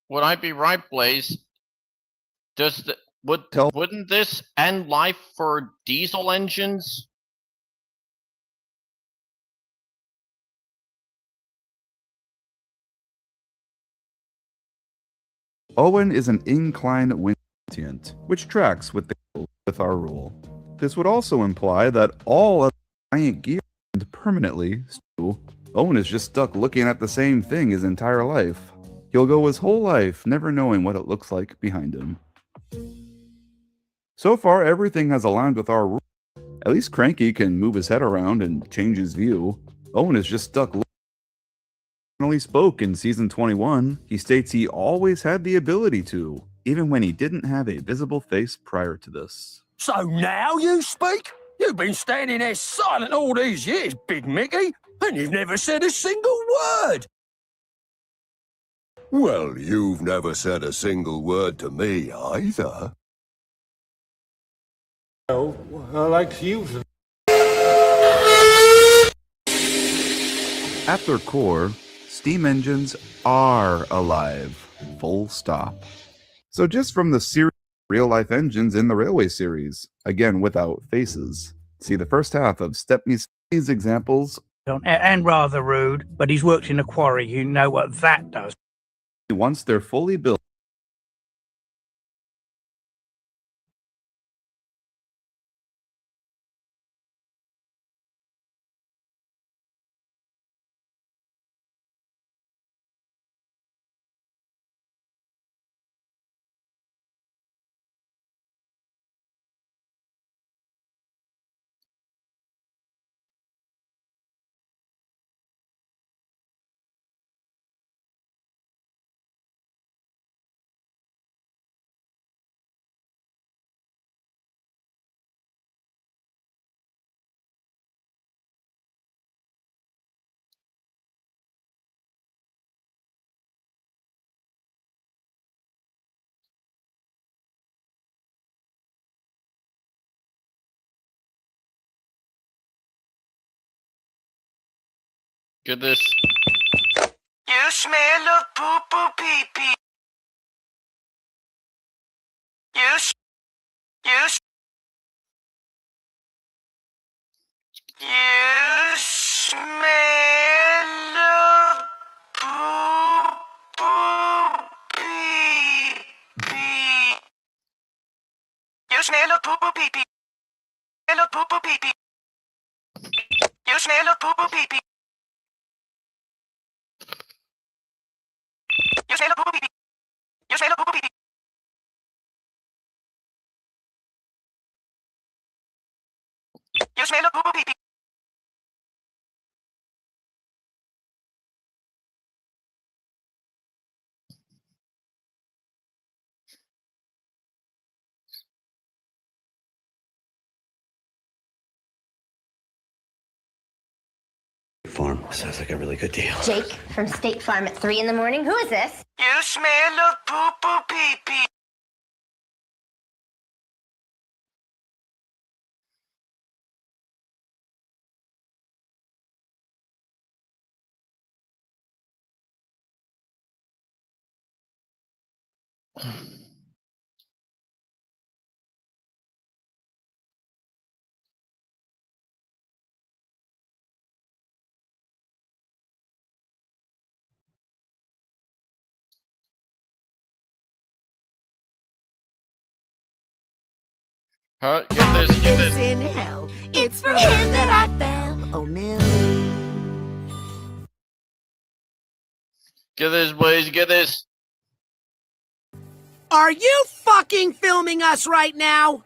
Would I be right, Blaze? Wouldn't this end life for diesel engines? Auwren is an inclined wind sentient, which tracks with our rule. This would also imply that all of the giant gear permanently. So Auwren is just stuck looking at the same thing his entire life. He'll go his whole life never knowing what it looks like behind him. So far, everything has aligned with our rule. At least Cranky can move his head around and change his view. Auwren is just stuck. Finally spoke in season 21. He states he always had the ability to, even when he didn't have a visible face prior to this. So now you speak? You've been standing there silent all these years, Big Mickey, and you've never said a single word. Well, you've never said a single word to me either. Oh, I like to use them. At their core, steam engines are alive. Full stop. So just from the series of real-life engines in the Railway series, again without faces. See the first half of Stepney's examples. And rather rude, but he's worked in a quarry. You know what that does. Once they're fully built, Get this. You smell of poo-poo pee-pee. You smell of poo-poo smell of poo poo pee pee. Smell of poo poo pee pee. You smell of poo poo pee pee. You smell of poo poo pee pee. You smell of poo poo pee pee. You smell of poo poo pee pee. Farm. Sounds like a really good deal. Jake from State Farm at 3 in the morning. Who is this? You smell of poo poo pee pee. Get this, get this. In hell. It's for her that I fell. Oh, Millie. Get this, boys, get this. Are you fucking filming us right now?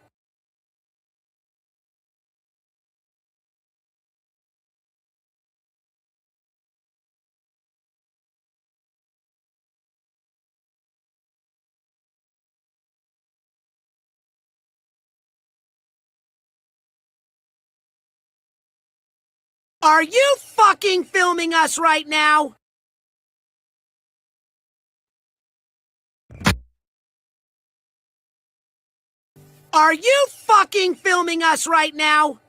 Are you fucking filming us right now? Are you fucking filming us right now?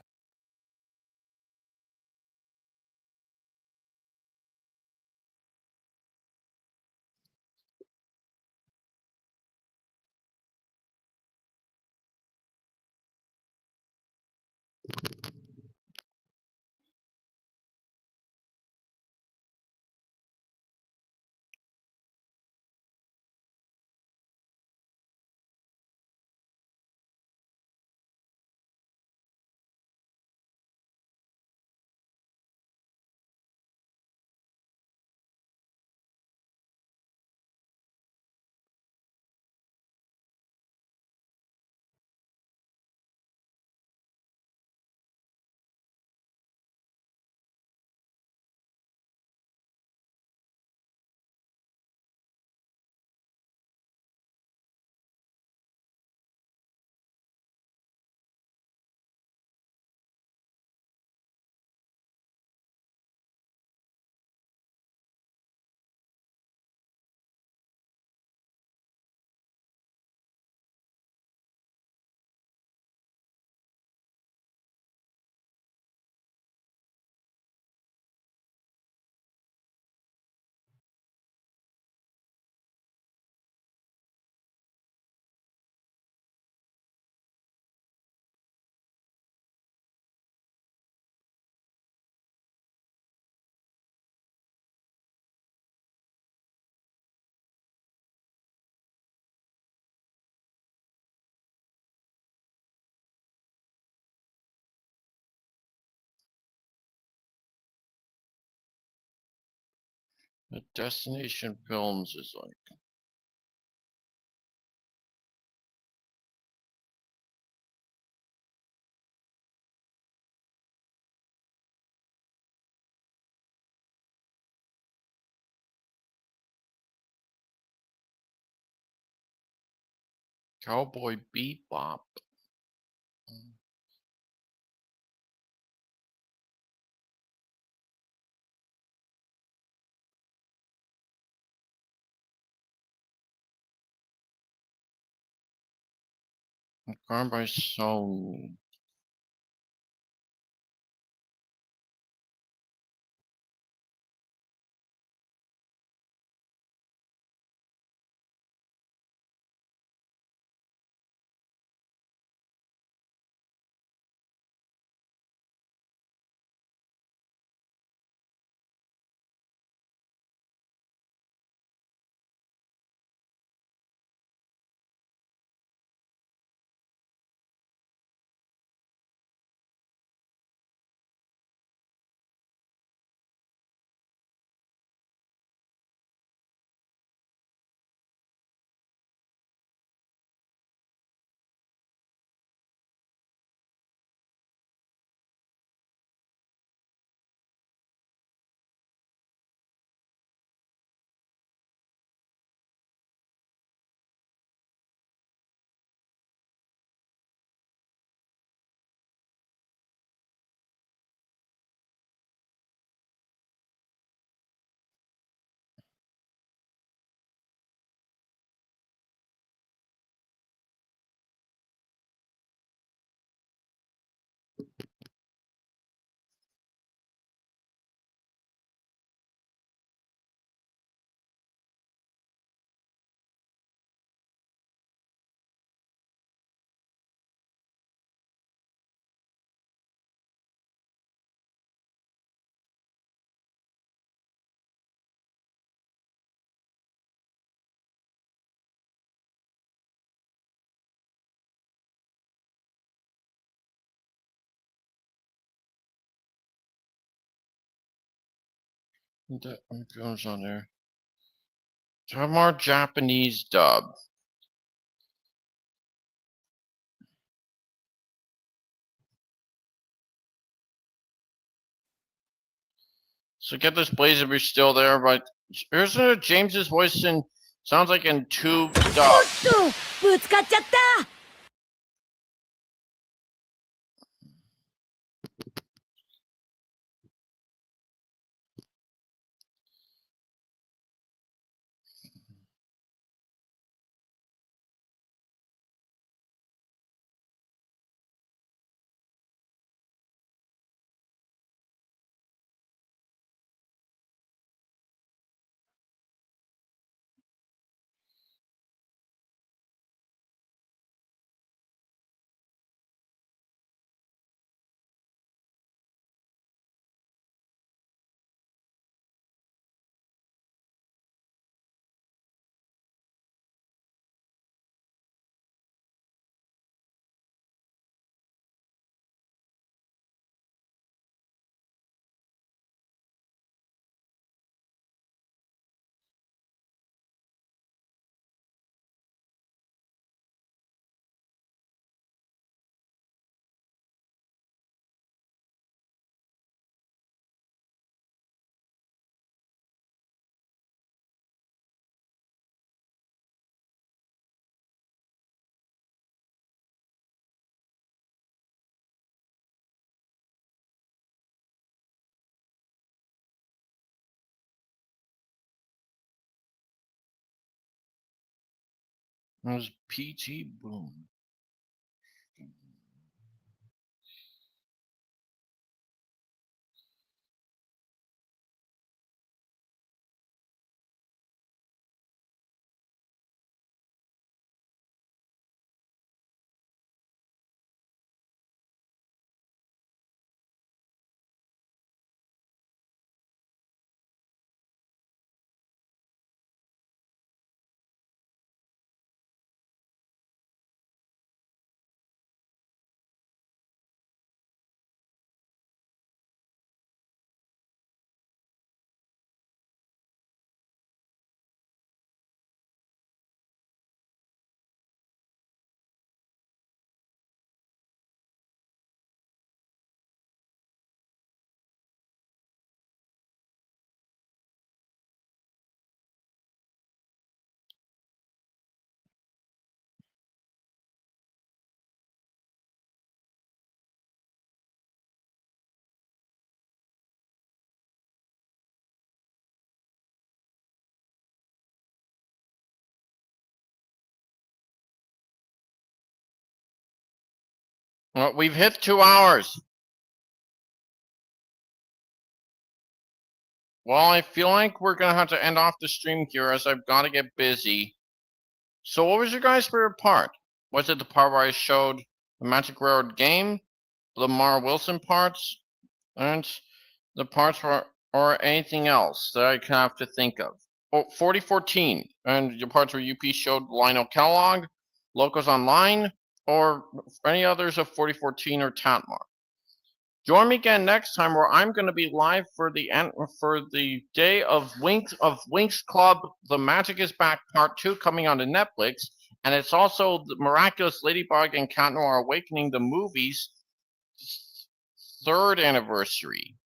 The Destination Films is like. Cowboy Bebop. Acquired by Sony. What goes on there? Have more Japanese dub. So get this, Blaze, if you're still there, but isn't James's voice in sounds like in tube dub. ぶつかっちゃった It was PT Boom. Well, we've hit 2 hours. Well, I feel like we're gonna have to end off the stream here as I've got to get busy. So what was your guys' favorite part? Was it the part where I showed the Magic Railroad game, the Mara Wilson parts, and the parts where, or anything else that I can have to think of? Oh, 4014, and the parts where UP showed Lionel Kellogg, Locos Online, or any others of 4014 or Tatmar. Join me again next time where I'm going to be live for the day of Winx Club. The Magic is Back Part 2 coming onto Netflix, and it's also the Miraculous Ladybug and Cat Noir Awakening, the movie's 3rd anniversary.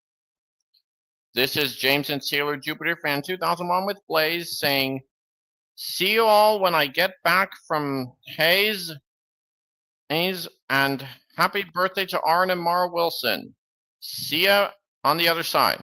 This is James and Sailor Jupiter Fan 2001 with Blaze saying, see you all when I get back from Hayes, and happy birthday to Auwren and Mara Wilson. See ya on the other side.